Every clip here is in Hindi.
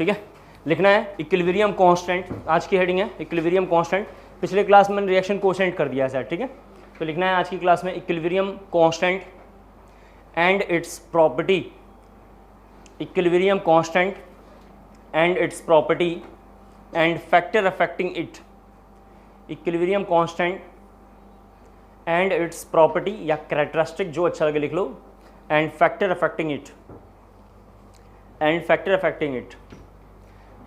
ठीक है। लिखना है इक्विलिब्रियम कांस्टेंट, आज की हेडिंग है इक्विलिब्रियम कांस्टेंट। पिछले क्लास में रिएक्शन कोशेंट कर दिया है सर, ठीक है। तो लिखना है आज की क्लास में equilibrium constant and its property, equilibrium constant and its property and factor affecting it, equilibrium constant and its property या कैरेक्टरिस्टिक, जो अच्छा लगे लिख लो, and factor affecting it, and factor affecting it.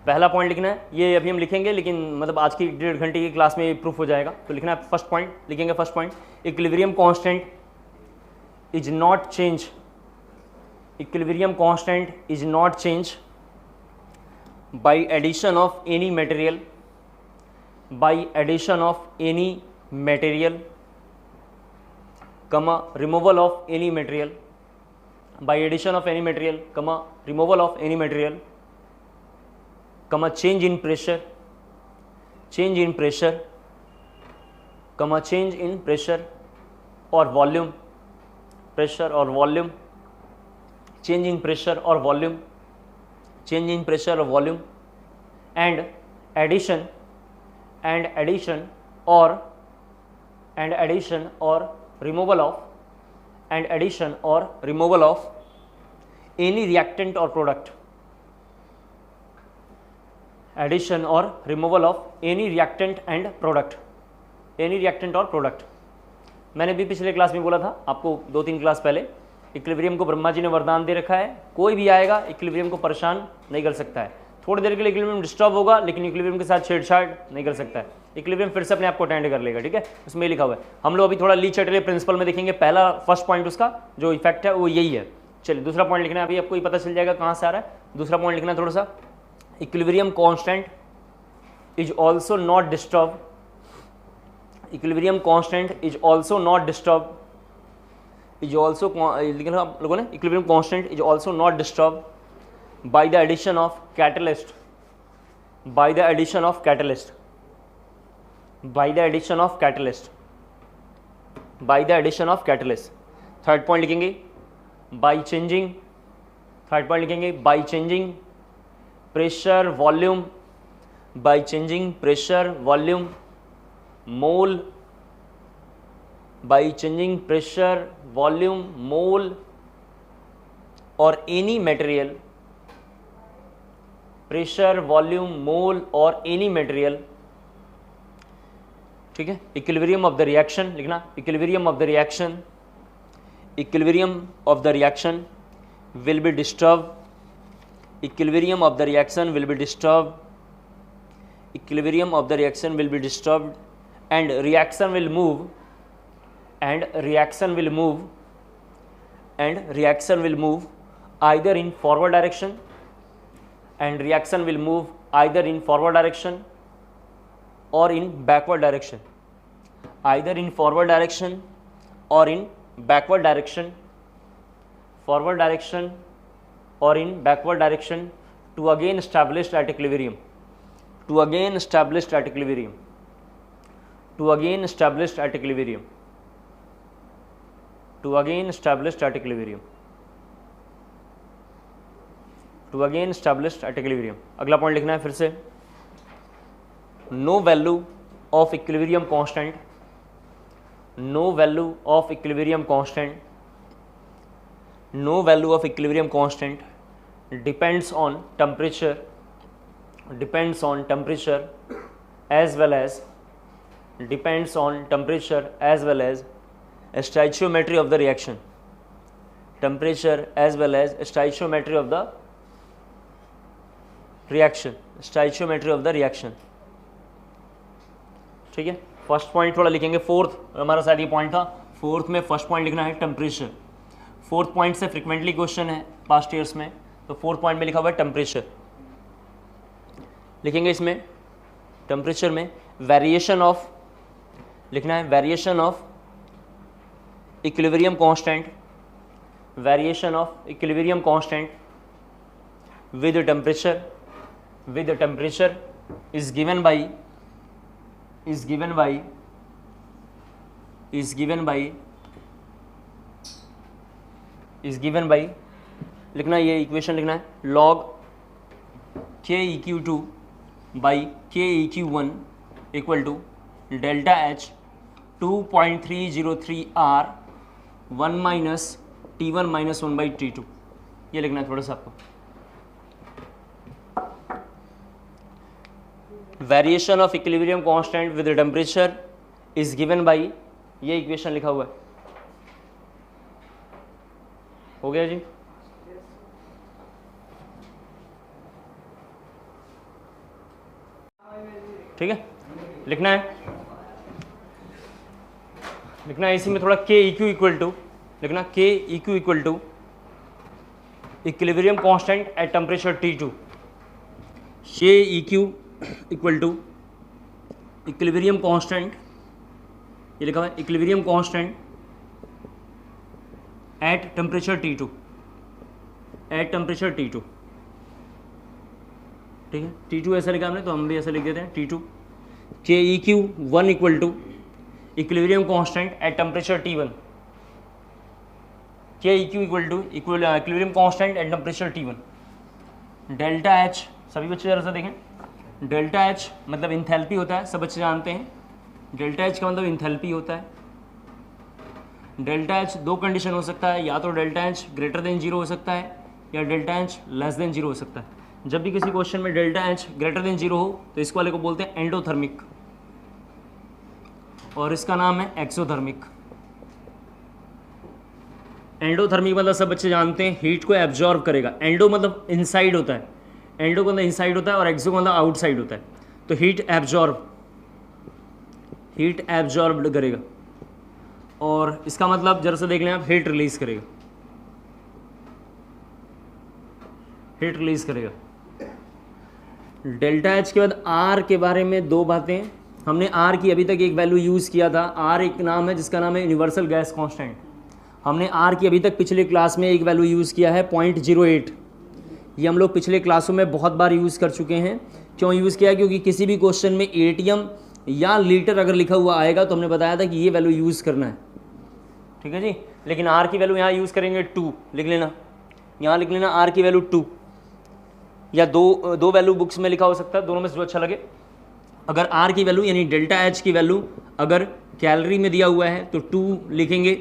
पहला पॉइंट लिखना है, ये अभी हम लिखेंगे लेकिन मतलब आज की 1.5 घंटे की क्लास में प्रूफ हो जाएगा। तो लिखना है फर्स्ट पॉइंट, लिखेंगे first point, equilibrium constant is not change, equilibrium constant is not change by addition of any material, by addition of any material, comma removal of any material, by addition of any material, comma removal of any material, comma change in pressure, change in pressure, comma change in pressure or volume, pressure or volume, change in pressure or volume, change in pressure or volume, and addition or removal of, and addition or removal of any reactant or product, addition or removal of any reactant and product, any reactant और product। मैंने भी पिछले क्लास में बोला था आपको 2-3 क्लास पहले, इक्विलिब्रियम को ब्रह्मा जी ने वरदान दे रखा है, कोई भी आएगा इक्विलिब्रियम को परेशान नहीं कर सकता है। थोड़ी देर के लिए इक्विलिब्रियम डिस्टर्ब होगा लेकिन इक्विलिब्रियम के साथ छेड़छाड़ नहीं कर सकता है, इक्विलिब्रियम फिर से अपने आप को अटेंड कर लेगा, ठीक है। उसमें लिखा हुआ है। हम लोग अभी थोड़ा ली चैटले प्रिंसिपल में देखेंगे, पहला फर्स्ट पॉइंट उसका जो इफेक्ट है वो यही है। चलिए दूसरा पॉइंट लिखना है, अभी आपको ये पता चल जाएगा कहाँ से आ रहा है। दूसरा पॉइंट लिखना है थोड़ा सा, equilibrium constant is also not disturb, equilibrium constant is also not disturb, is also लिखना आप लोगों ने, equilibrium constant is also not disturb by the addition of catalyst, by the addition of catalyst, by the addition of catalyst, by the addition of catalyst। Third point लिखेंगे by changing, थर्ड पॉइंट लिखेंगे by changing pressure volume, by changing pressure volume mole, by changing pressure volume mole or any material, pressure volume mole और एनी मटेरियल, ठीक है। इक्विलिब्रियम ऑफ द रिएक्शन लिखना, equilibrium of the reaction, equilibrium of the reaction will be disturb, equilibrium of the reaction will be disturb, equilibrium of the reaction will be disturbed and reaction will move, and reaction will move, and reaction will move either in forward direction, and reaction will move either in forward direction or in backward direction, either in forward direction or in backward direction, forward direction or in backward direction to again establish at equilibrium, to again establish at equilibrium, to again establish at equilibrium, to again establish at equilibrium, to again established at equilibrium। अगला पॉइंट लिखना है फिर से, no value of equilibrium constant, no value of equilibrium constant, no value of equilibrium constant depends on temperature, depends on temperature as well as, depends on temperature as well as stoichiometry of the reaction, temperature as well as stoichiometry of the reaction, stoichiometry of the reaction, ठीक है। फर्स्ट पॉइंट थोड़ा लिखेंगे, फोर्थ हमारा शायद ये पॉइंट था, फोर्थ में फर्स्ट पॉइंट लिखना है टेम्परेचर। फोर्थ पॉइंट से फ्रिक्वेंटली क्वेश्चन है पास्ट ईयर्स में, तो फोर्थ पॉइंट में लिखा हुआ है टेम्परेचर। लिखेंगे इसमें टेम्परेचर में वेरिएशन ऑफ, लिखना है variation of equilibrium constant, variation of equilibrium constant with temperature, with temperature is given by, is given by, is given by, is given by, लिखना ये इक्वेशन लिखना है log KEQ2 by KEQ1 equal to delta H 2.303 R 1 minus T1 minus 1/T2। ये लिखना है थोड़ा सा आपको। Variation of equilibrium constant with temperature is given by, ये इक्वेशन लिखा हुआ है। हो गया जी। ठीक है, लिखना है इसी में थोड़ा KEQ इक्वल टू लिखना, KEQ equal to equilibrium constant at temperature T2। KEQ equal to equilibrium constant, ये लिखा हुआ है equilibrium constant at temperature T2, at temperature T2। ठीक है, T2 ऐसा लिखा हमने, तो हम भी ऐसा लिख देते हैं T2। KEQ1 equal to equilibrium constant at temperature T1। KEQ equal to equilibrium constant at temperature T1। Delta H, सभी बच्चे जरा सा देखें, डेल्टा एच मतलब इंथैल्पी होता है, सब बच्चे जानते हैं। डेल्टा एच का मतलब इंथैल्पी होता है। डेल्टा एच दो कंडीशन हो सकता है, या तो डेल्टा एच ग्रेटर देन 0 हो सकता है या डेल्टा एच लेस देन 0 हो सकता है। जब भी किसी क्वेश्चन में डेल्टा एच ग्रेटर देन 0 हो तो इस वाले को बोलते हैं एंडोथर्मिक, और इसका नाम है एक्सोथर्मिक। एंडोथर्मिक मतलब सब बच्चे जानते हैं हीट को एब्जॉर्ब करेगा। एंडो मतलब इनसाइड होता है, एंडो का मतलब इनसाइड होता है और एक्सो का मतलब आउटसाइड होता है। तो हीट एब्जॉर्ब करेगा, और इसका मतलब जरा सा देख लें आप, हीट रिलीज करेगा, हीट रिलीज करेगा। डेल्टा एच के बाद आर के बारे में दो बातें। हमने आर की अभी तक एक वैल्यू यूज़ किया था। आर एक नाम है जिसका नाम है यूनिवर्सल गैस कांस्टेंट। हमने आर की अभी तक पिछले क्लास में एक वैल्यू यूज़ किया है 0.08। ये हम लोग पिछले क्लासों में बहुत बार यूज़ कर चुके हैं। क्यों यूज़ किया? क्योंकि किसी भी क्वेश्चन में एटीएम या लीटर अगर लिखा हुआ आएगा तो हमने बताया था कि ये वैल्यू यूज़ करना है। ठीक है जी। लेकिन आर की वैल्यू यहाँ यूज़ करेंगे 2, लिख लेना, यहाँ लिख लेना आर की वैल्यू 2, या दो वैल्यू बुक्स में लिखा हो सकता है, दोनों में से जो अच्छा लगे। अगर आर की वैल्यू यानी डेल्टा एच की वैल्यू अगर कैलोरी में दिया हुआ है तो 2 लिखेंगे।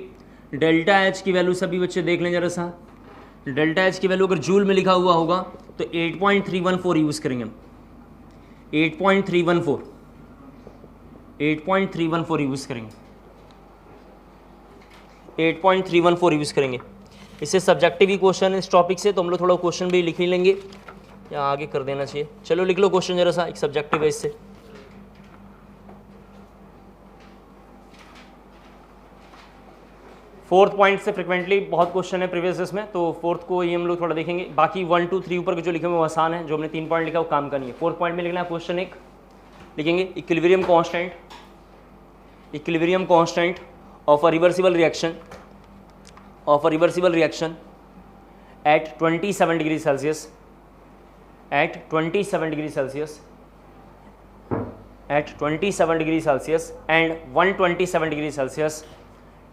डेल्टा एच की वैल्यू सभी बच्चे देख लें जरा सा, डेल्टा एच की वैल्यू अगर जूल में लिखा हुआ होगा तो 8.314 यूज़ करेंगे हम। 8.314 यूज़ करेंगे, 8.314 यूज़ करेंगे। इससे सब्जेक्टिव ही क्वेश्चन है इस टॉपिक से, तो हम लोग थोड़ा क्वेश्चन भी लिख ही लेंगे, या आगे कर देना चाहिए। चलो लिख लो क्वेश्चन जरा सा, एक सब्जेक्टिव है इससे। फोर्थ पॉइंट से फ्रिक्वेंटली बहुत क्वेश्चन है प्रीवियस इसमें, तो फोर्थ को ये हम लोग थोड़ा देखेंगे। बाकी 1, 2, 3 ऊपर के जो लिखे हुए वो आसान है, जो हमने 3 पॉइंट लिखा वो काम का नहीं है। फोर्थ पॉइंट में लिखना है क्वेश्चन एक लिखेंगे, equilibrium constant of a reversible reaction at 27 degree Celsius, at 27 degree Celsius and 127 degree Celsius,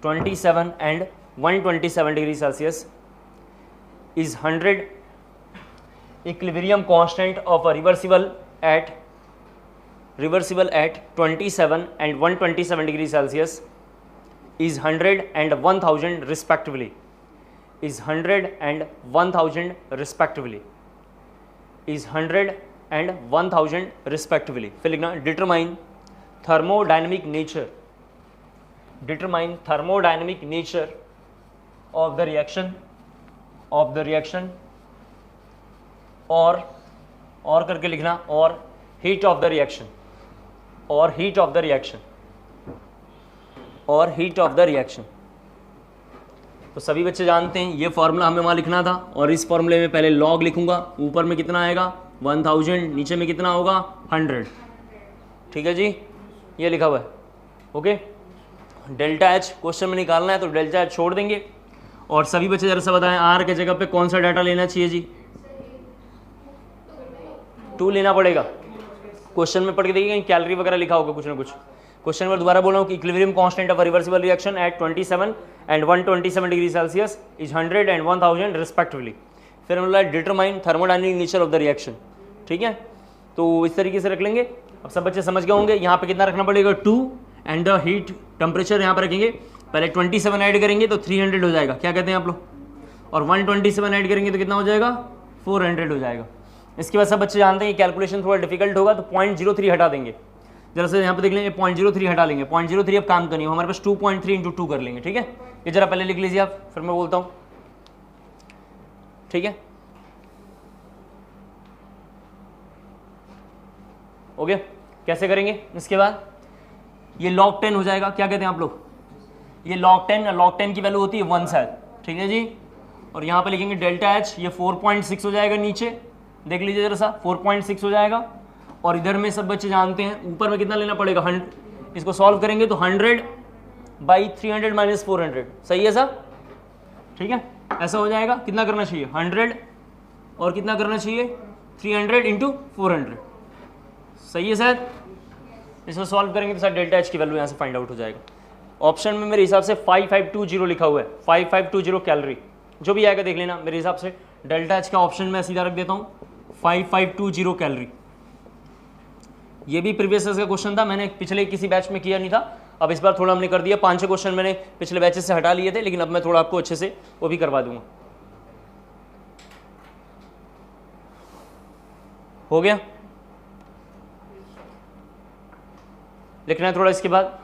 27 and 127 degree Celsius is 100 equilibrium constant of a reversible at 27 and 127 degree Celsius is 100 and 1000 respectively, is 100 and 1000 respectively, is 100 and 1000 respectively। फिर लिखना determine thermodynamic nature of the reaction और करके लिखना, और हीट ऑफ द रिएक्शन। तो सभी बच्चे जानते हैं ये फॉर्मूला हमें वहाँ लिखना था, और इस फॉर्मूले में पहले लॉग लिखूंगा, ऊपर में कितना आएगा 1000, नीचे में कितना होगा 100। ठीक है जी, ये लिखा हुआ है। ओके, डेल्टा एच क्वेश्चन में निकालना है तो डेल्टा एच छोड़ देंगे। और सभी बच्चे जरा सा बताएं आर के जगह पे कौन सा डाटा लेना चाहिए जी? 2 लेना पड़ेगा। क्वेश्चन में पढ़ के देखिए कहीं कैलोरी वगैरह लिखा होगा कुछ ना कुछ। क्वेश्चन में दोबारा बोल रहा हूँ कि equilibrium constant of a reversible reaction at 27 and 127 degree Celsius is 100 and 1000 respectively. फिर हम बोला determine thermodynamic nature of the reaction. ठीक है, तो इस तरीके से रख लेंगे। अब सब बच्चे समझ गए होंगे। यहाँ पे कितना रखना पड़ेगा 2 एंड द हीट टेम्परेचर यहाँ पर रखेंगे। पहले 27 ऐड करेंगे तो 300 हो जाएगा, क्या कहते हैं आप लोग, और 127 ऐड करेंगे तो कितना हो जाएगा 400 हो जाएगा। इसके बाद सब बच्चे जानते हैं कैलकुलेशन थोड़ा डिफिकल्ट होगा तो 0.03 हटा देंगे। जरा से यहाँ पे देख लेंगे 0.03 हटा लेंगे। 0.03 अब काम करनी है हमारे पास 2.3 × 2 कर लेंगे, ठीक है। ये जरा पहले लिख लीजिए आप, फिर मैं बोलता हूँ, ठीक है। हो गया, कैसे करेंगे इसके बाद, ये log 10 हो जाएगा, क्या कहते हैं आप लोग, ये log 10 की वैल्यू होती है 1 शायद, ठीक है जी। और यहाँ पे लिखेंगे डेल्टा एच, ये 4.6 हो जाएगा, नीचे देख लीजिए जरा सा 4.6 हो जाएगा। और इधर में सब बच्चे जानते हैं ऊपर में कितना लेना पड़ेगा 100, इसको सॉल्व करेंगे तो 100/300 - 400, सही है सर, ठीक है। ऐसा हो जाएगा, कितना करना चाहिए 100 और कितना करना चाहिए 300 × 400, सही है सर। इसको सॉल्व करेंगे तो सर डेल्टा एच की वैल्यू यहाँ से फाइंड आउट हो जाएगा। ऑप्शन में मेरे हिसाब से 5520 लिखा हुआ है, 5520 कैलोरी, जो भी आएगा देख लेना। मेरे हिसाब से डेल्टा एच का ऑप्शन में सीधा रख देता हूँ 5520 कैलोरी। ये भी प्रीवियस का क्वेश्चन था, मैंने पिछले किसी बैच में किया नहीं था, अब इस बार थोड़ा हमने कर दिया। 5-6 क्वेश्चन मैंने पिछले बैचेस से हटा लिए थे, लेकिन अब मैं थोड़ा आपको अच्छे से वो भी करवा दूंगा। हो गया, लिखना है थोड़ा। इसके बाद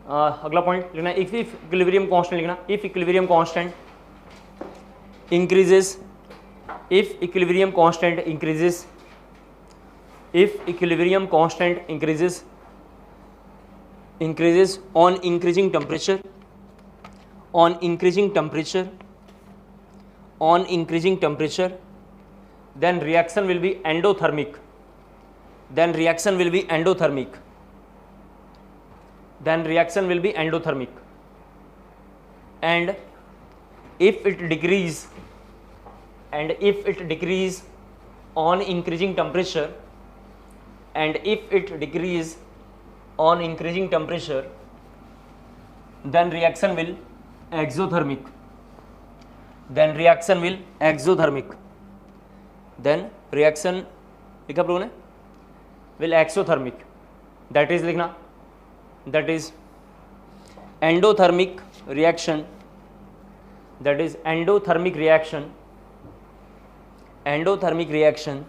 अगला पॉइंट लिखना है, इफ इक्विलिब्रियम कांस्टेंट लिखना। If equilibrium constant increases, if equilibrium constant increases, if equilibrium constant increases on increasing temperature, on increasing temperature, on increasing temperature, then reaction will be endothermic, then reaction will be endothermic, then reaction will be endothermic. And if it decrease, and if it decrease on increasing temperature, and if it decrease on increasing temperature, then reaction will exothermic, then reaction will exothermic, then reaction लिखा आप लोगों ने will exothermic, that is लिखना, that is endothermic reaction, that is endothermic reaction, endothermic reaction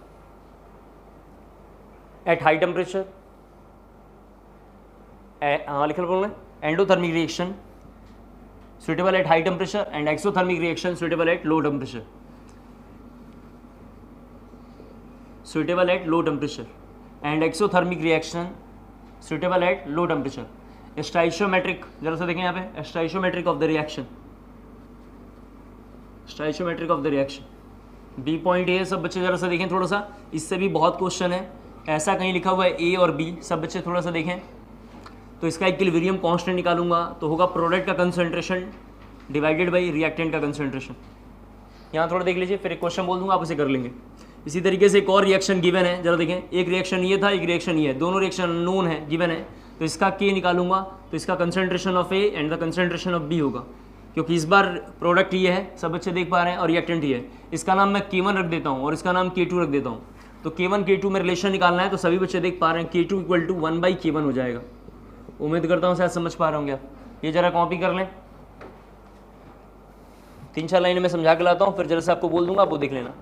at high temperature, लिखा बोलूँ endothermic reaction suitable at high temperature and exothermic reaction suitable at low temperature, suitable at low temperature and exothermic reaction suitable at low temperature. Stoichiometric, जरा सा देखें यहाँ पे, stoichiometric of the reaction, stoichiometric of the reaction, B point A. सब बच्चे जरा सा देखें थोड़ा सा, इससे भी बहुत क्वेश्चन है, ऐसा कहीं लिखा हुआ है ए और बी, सब बच्चे थोड़ा सा देखें। तो इसका इक्विलिब्रियम कांस्टेंट निकालूंगा तो होगा प्रोडक्ट का कंसंट्रेशन डिवाइडेड बाई रिएक्टेंट का कंसंट्रेशन। यहाँ थोड़ा देख लीजिए, फिर एक क्वेश्चन बोल दूंगा, आप उसे कर लेंगे। इसी तरीके से एक और रिएक्शन गिवन है, जरा देखें, एक रिएक्शन ये था, एक रिएक्शन ये है, दोनों रिएक्शन नोन है, गिवन है। तो इसका के निकालूंगा तो इसका concentration of A and the concentration of B होगा, क्योंकि इस बार प्रोडक्ट ये है, सब बच्चे देख पा रहे हैं, और रिएक्टेंट ये है। इसका नाम मैं K1 रख देता हूँ और इसका नाम K2 रख देता हूँ। तो K1 K2 में रिलेशन निकालना है, तो सभी बच्चे देख पा रहे हैं K2 = 1/K1 हो जाएगा। उम्मीद करता हूँ शायद समझ पा रहे होंगे आप। ये जरा कॉपी कर लें, 3-4 लाइनें मैं समझा के लाता हूँ, फिर जरा से आपको बोल दूंगा, आप वो देख लेना।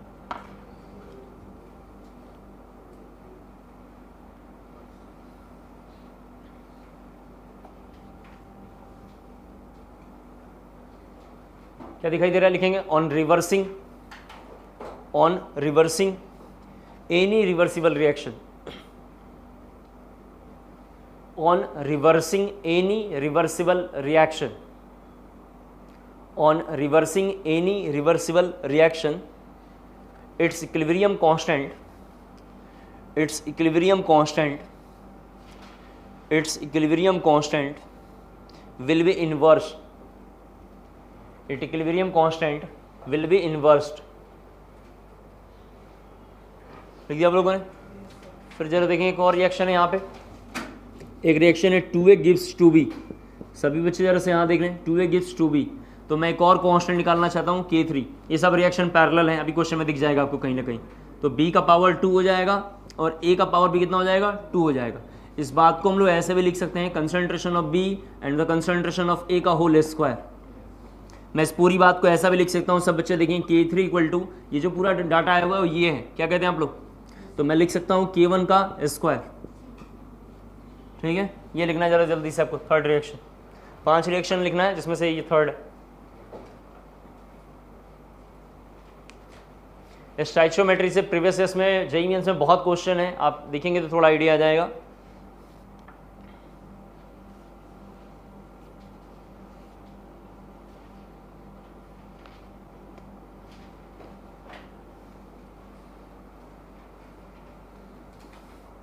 क्या दिखाई दे रहा है, लिखेंगे on reversing any reversible reaction, on reversing any reversible reaction, on reversing any reversible reaction, its equilibrium constant will be inverse, its equilibrium constant will be inversed। लिख दिया आप लोगों ने। फिर जरा देखें, एक और रिएक्शन है यहाँ पे, एक रिएक्शन है 2A gives 2B, सभी बच्चे जरा से यहाँ देख लें, 2A gives 2B। तो मैं एक और कांस्टेंट निकालना चाहता हूँ K3। ये सब रिएक्शन पैरेलल हैं, अभी क्वेश्चन में दिख जाएगा आपको कहीं ना कहीं। तो B का पावर 2 हो जाएगा और A का पावर भी कितना हो जाएगा, 2 हो जाएगा। इस बात को हम लोग ऐसे भी लिख सकते हैं, concentration of B and the concentration of A का होल स्क्वायर। मैं इस पूरी बात को ऐसा भी लिख सकता हूँ, सब बच्चे देखें, K3 इक्वल टू, ये जो पूरा डाटा आया हुआ है ये है, क्या कहते हैं आप लोग, तो मैं लिख सकता हूँ K1 का स्क्वायर। ठीक है, ये लिखना है जरा जल्दी से आपको, थर्ड रिएक्शन। 5 रिएक्शन लिखना है जिसमें से ये थर्ड है। स्टाइचियोमेट्री से प्रीवियस ईयर्स में जेईई मेंस में बहुत क्वेश्चन है, आप देखेंगे तो थोड़ा आइडिया आ जाएगा।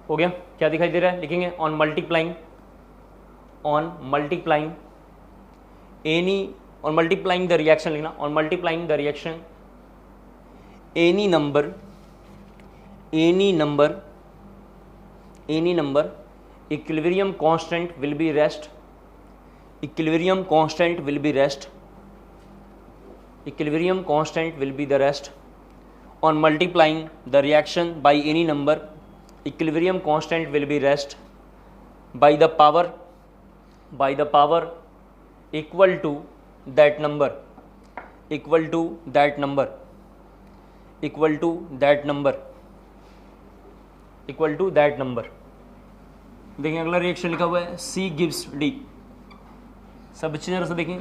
हो गया, क्या दिखाई दे रहा है, लिखेंगे on multiplying any, on multiplying the reaction लिखना, on multiplying the reaction any number equilibrium constant will be rest on multiplying the reaction by any number equilibrium constant will be rest by the power equal to that number देखिए अगला रिएक्शन लिखा हुआ है C gives D। सब अच्छी तरह से देखें,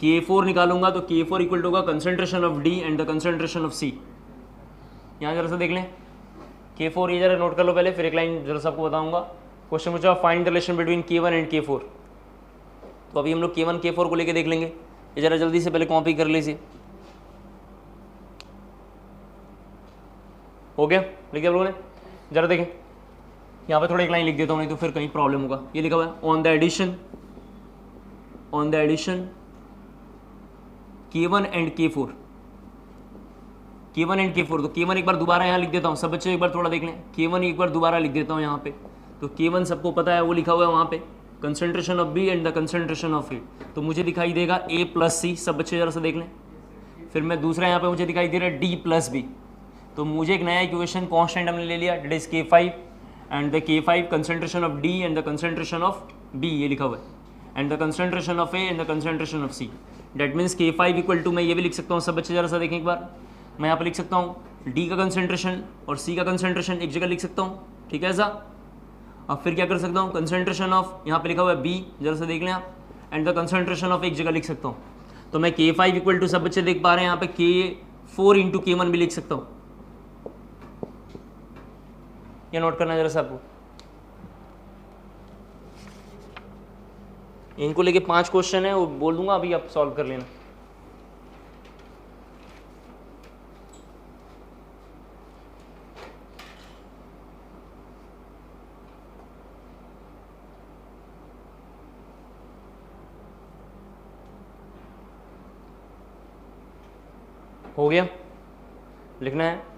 K4 निकालूंगा तो K4 इक्वल टू होगा concentration of D and the concentration of C। यहाँ जरा सा देख लें, K4 ये जरा नोट कर लो पहले, फिर एक लाइन जरा सा आपको बताऊंगा। क्वेश्चन पूछा find the relation between K1 and K4, तो अभी हम लोग K1 K4 को लेके देख लेंगे। ये जरा जल्दी से पहले कॉपी कर लीजिए। हो गया, लिख दिया आप लोगों ने, जरा देखें यहाँ पे थोड़ा एक लाइन लिख देता हूँ, नहीं तो फिर कहीं प्रॉब्लम होगा। ये लिखा हुआ है on the addition K1 and K4, तो K1 एक बार दोबारा यहाँ लिख देता हूँ, सब बच्चे एक बार थोड़ा देख लें, K1 एक बार दोबारा लिख देता हूँ यहाँ पे, तो K1 सबको पता है वो लिखा हुआ है वहाँ पे, concentration of B and the concentration of A, तो मुझे दिखाई देगा A प्लस C, सब बच्चे जरा सा देख लें। फिर मैं दूसरा यहाँ पे मुझे दिखाई दे रहा है D प्लस B, तो मुझे एक नया इक्वेशन कांस्टेंट हमने ले लिया, that is K5 and the K5 concentration of D and the concentration of B, ये लिखा हुआ है, and the concentration of A and the concentration of C। That means K5 equal to, मैं ये भी लिख सकता हूँ, सब बच्चे जरा सा देखें एक बार, मैं यहाँ पे लिख सकता हूँ D का कंसंट्रेशन और C का कंसंट्रेशन एक जगह लिख सकता हूँ, ठीक है ऐसा। अब फिर क्या कर सकता हूँ, कंसंट्रेशन ऑफ, यहाँ पे लिखा हुआ है B, जरा सा देख लें आप, एंड द कंसंट्रेशन ऑफ एक जगह लिख सकता हूँ, तो मैं K5 इक्वल टू, सब बच्चे देख पा रहे हैं यहाँ पे, K4 इंटू K1 भी लिख सकता हूँ। ये नोट करना जरा सा आपको, इनको लेके 5 क्वेश्चन है, वो बोल दूंगा, अभी आप सॉल्व कर लेना। हो गया, लिखना है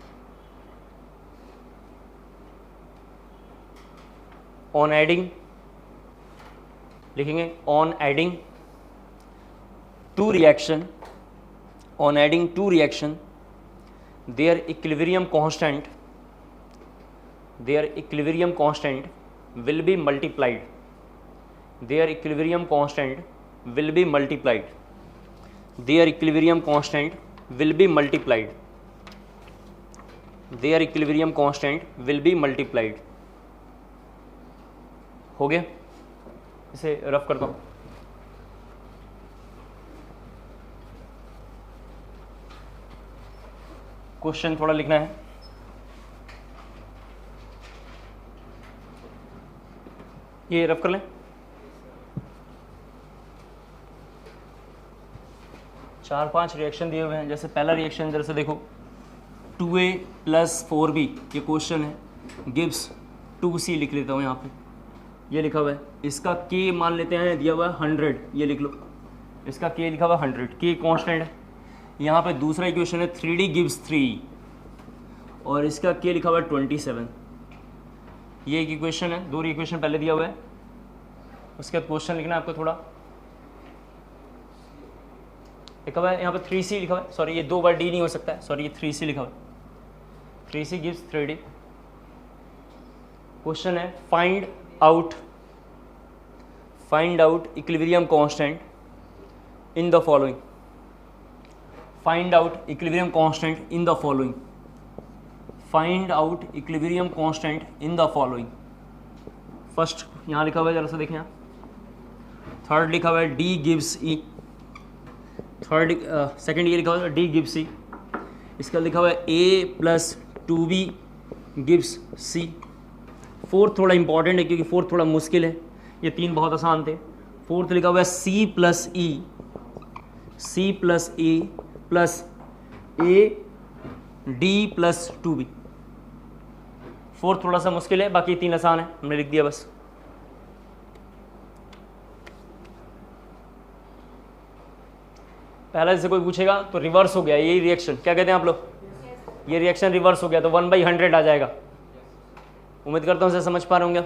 ऑन एडिंग, लिखेंगे on adding to reaction their equilibrium constant will be multiplied, their equilibrium constant will be multiplied, their equilibrium constant will be multiplied, their equilibrium constant will be multiplied। हो गया, इसे रफ करता हूँ। क्वेश्चन थोड़ा लिखना है, ये रफ कर लें। 4-5 रिएक्शन दिए हुए हैं, जैसे पहला रिएक्शन जरा से देखो, 2A + 4B, ये क्वेश्चन है, गिव्स 2C लिख लेता हूँ यहाँ पे, ये लिखा हुआ है, इसका K मान लेते हैं दिया हुआ है 100, ये लिख लो, इसका K लिखा हुआ है 100, K कांस्टेंट है। यहाँ पे दूसरा इक्वेशन है 3D गिव्स 3 और इसका K लिखा हुआ है 27, ये एक इक्वेशन है, 2 इक्वेशन पहले दिया हुआ है। उसके बाद क्वेश्चन लिखना है आपको, थोड़ा लिखा हुआ है यहाँ पे 3C लिखा हुआ है, सॉरी ये 2 बार D नहीं हो सकता है, सॉरी ये 3C लिखा हुआ है, 3C gives 3D. क्वेश्चन है find out equilibrium constant in the following. Find out equilibrium constant in the following. Find out equilibrium constant in the following. First यहाँ लिखा हुआ है, जरा सा देखें. थर्ड लिखा हुआ है D gives E. Third second ये लिखा हुआ है D gives C. इसका लिखा हुआ है A plus 2B gives C. Fourth थोड़ा इंपॉर्टेंट है क्योंकि फोर्थ थोड़ा मुश्किल है, ये तीन बहुत आसान थे. फोर्थ लिखा हुआ है C plus E plus A D plus 2B. Fourth थोड़ा सा मुश्किल है, बाकी तीन आसान है, हमने लिख दिया बस. पहला जैसे कोई पूछेगा तो रिवर्स हो गया, यही रिएक्शन क्या कहते हैं आप लोग, ये रिएक्शन रिवर्स हो गया तो 1/100 आ जाएगा. उम्मीद करता हूँ समझ पा रहे होंगे.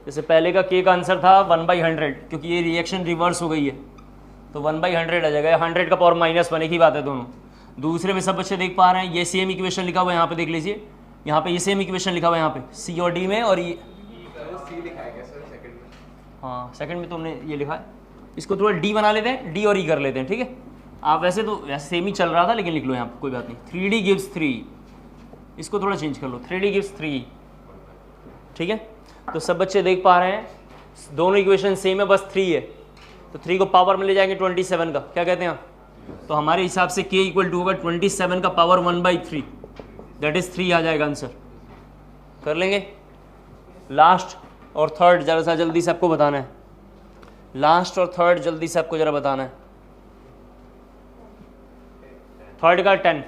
जैसे पहले का K का आंसर था 1/100, क्योंकि ये रिएक्शन रिवर्स हो गई है तो 1/100 आ जाएगा. 100 का पावर -1, एक ही बात है दोनों. दूसरे में सब बच्चे देख पा रहे हैं, ये सेम इक्वेशन लिखा हुआ है यहाँ पे, देख लीजिए यहाँ पे ये सेम इक्वेशन लिखा हुआ है यहाँ पे C और D में, और ये C लिखा है क्या सर सेकंड में? हाँ सेकंड में तो हमने ये लिखा है. इसको थोड़ा D बना लेते हैं, D और E कर लेते हैं, ठीक है. आप वैसे तो वैसे सेम ही चल रहा था, लेकिन लिख लो यहाँ पे, कोई बात नहीं. 3D gives 3, इसको थोड़ा चेंज कर लो, 3D gives 3, ठीक है. तो सब बच्चे देख पा रहे हैं दोनों इक्वेशन सेम है, बस 3 है. तो 3 को पावर में ले जाएंगे 27 का, क्या कहते हैं आप. तो हमारे हिसाब से K इक्वल टू होगा 27 का पावर 1/3, दैट इज 3 आ जाएगा आंसर. कर लेंगे. लास्ट और थर्ड जरा सा जल्दी से आपको बताना है. लास्ट और थर्ड जल्दी से आपको जरा बताना है. थर्ड का 10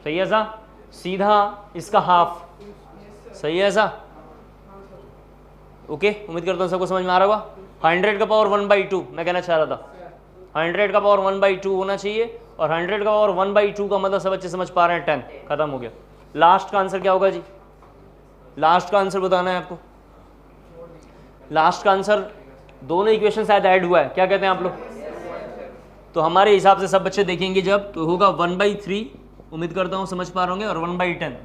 सही है ऐसा, सीधा इसका हाफ सही है ऐसा. ओके, उम्मीद करता हूँ सबको समझ में आ रहा होगा. 100 का पावर 1/2 मैं कहना चाह रहा था, 100 का पावर 1/2 होना चाहिए, और 100 का पावर 1/2 का मतलब सब बच्चे समझ पा रहे हैं 10, खत्म हो गया. लास्ट का आंसर क्या होगा जी, लास्ट का आंसर बताना है आपको. लास्ट का आंसर दोनों इक्वेशन शायद ऐड हुआ है, क्या कहते हैं आप लोग. तो हमारे हिसाब से सब बच्चे देखेंगे जब तो होगा 1/3, उम्मीद करता हूँ समझ पा रहे होंगे, और 1/10.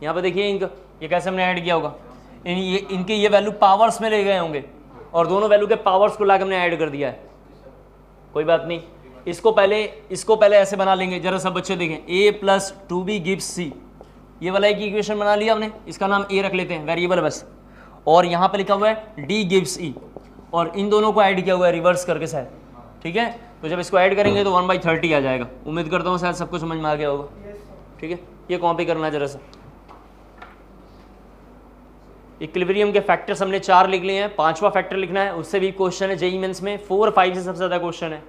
यहाँ पे देखिए इनका ये कैसे हमने ऐड किया होगा, इनके ये वैल्यू पावर्स में ले गए होंगे, और दोनों वैल्यू के पावर्स को लाके हमने ऐड कर दिया है. कोई बात नहीं, इसको पहले ऐसे बना लेंगे. जरा सब बच्चे देखें, A plus 2B gives C, ये वाला एक इक्वेशन बना लिया हमने, इसका नाम A रख लेते हैं, वेरिएबल बस. और यहाँ पे लिखा हुआ है D gives E, और इन दोनों को ऐड किया हुआ है रिवर्स करके शायद, ठीक है. तो जब इसको ऐड करेंगे तो 1/30 आ जाएगा. उम्मीद करता हूँ शायद सबको समझ में आ गया होगा, ठीक है. ये कॉपी करना है जरा सा. इक्विलिब्रियम के फैक्टर्स हमने 4 लिख लिए हैं, 5वां फैक्टर लिखना है. उससे भी क्वेश्चन है जेईई मेंस में, 4 और 5 से सबसे ज़्यादा क्वेश्चन है.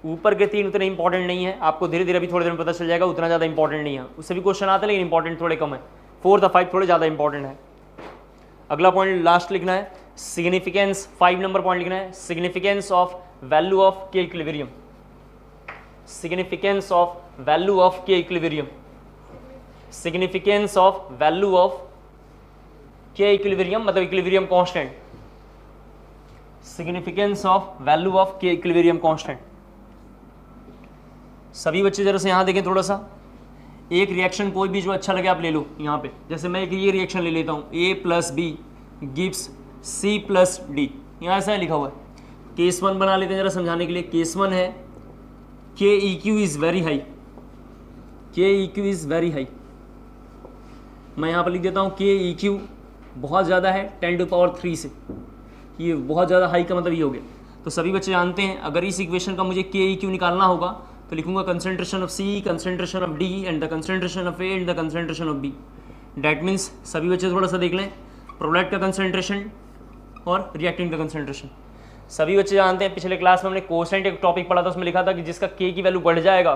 ऊपर के 3 उतने इंपॉर्टेंट नहीं है, आपको धीरे धीरे अभी थोड़ी देर में पता चल जाएगा, उतना ज़्यादा इंपॉर्टेंट नहीं है. उससे भी क्वेश्चन आते हैं लेकिन इंपॉर्टेंट थोड़े कम है. 4 और 5 थोड़े ज़्यादा इंपॉर्टेंट है. अगला पॉइंट लास्ट लिखना है, सिग्निफिकेंस. 5 नंबर पॉइंट लिखना है, significance of value of K equilibrium. Significance of value of K equilibrium. Significance of value of K equilibrium मतलब equilibrium constant. Significance of value of K equilibrium constant. सभी बच्चे जरा से यहाँ देखें थोड़ा सा. एक रिएक्शन कोई भी जो अच्छा लगे आप ले लो. यहाँ पे जैसे मैं एक ये रिएक्शन ले लेता हूँ, A plus B gives C plus D, यहाँ ऐसा है लिखा हुआ है. केस 1 बना लेते हैं जरा समझाने के लिए. केस 1 है KEQ is very high. KEQ is very high. मैं यहाँ पर लिख देता हूँ KEQ बहुत ज़्यादा है 10⁻³ से. ये बहुत ज़्यादा हाई का मतलब ये हो गया. तो सभी बच्चे जानते हैं अगर इस इक्वेशन का मुझे KEQ निकालना होगा तो लिखूंगा concentration of C, concentration of D and the concentration of A and the concentration of B. That means सभी बच्चे थोड़ा सा देख लें, प्रोडक्ट का कंसंट्रेशन और रिएक्टेंट का कंसंट्रेशन. सभी बच्चे जानते हैं पिछले क्लास में हमने कोसेंट एक टॉपिक पढ़ा था, उसमें लिखा था कि जिसका K की वैल्यू बढ़ जाएगा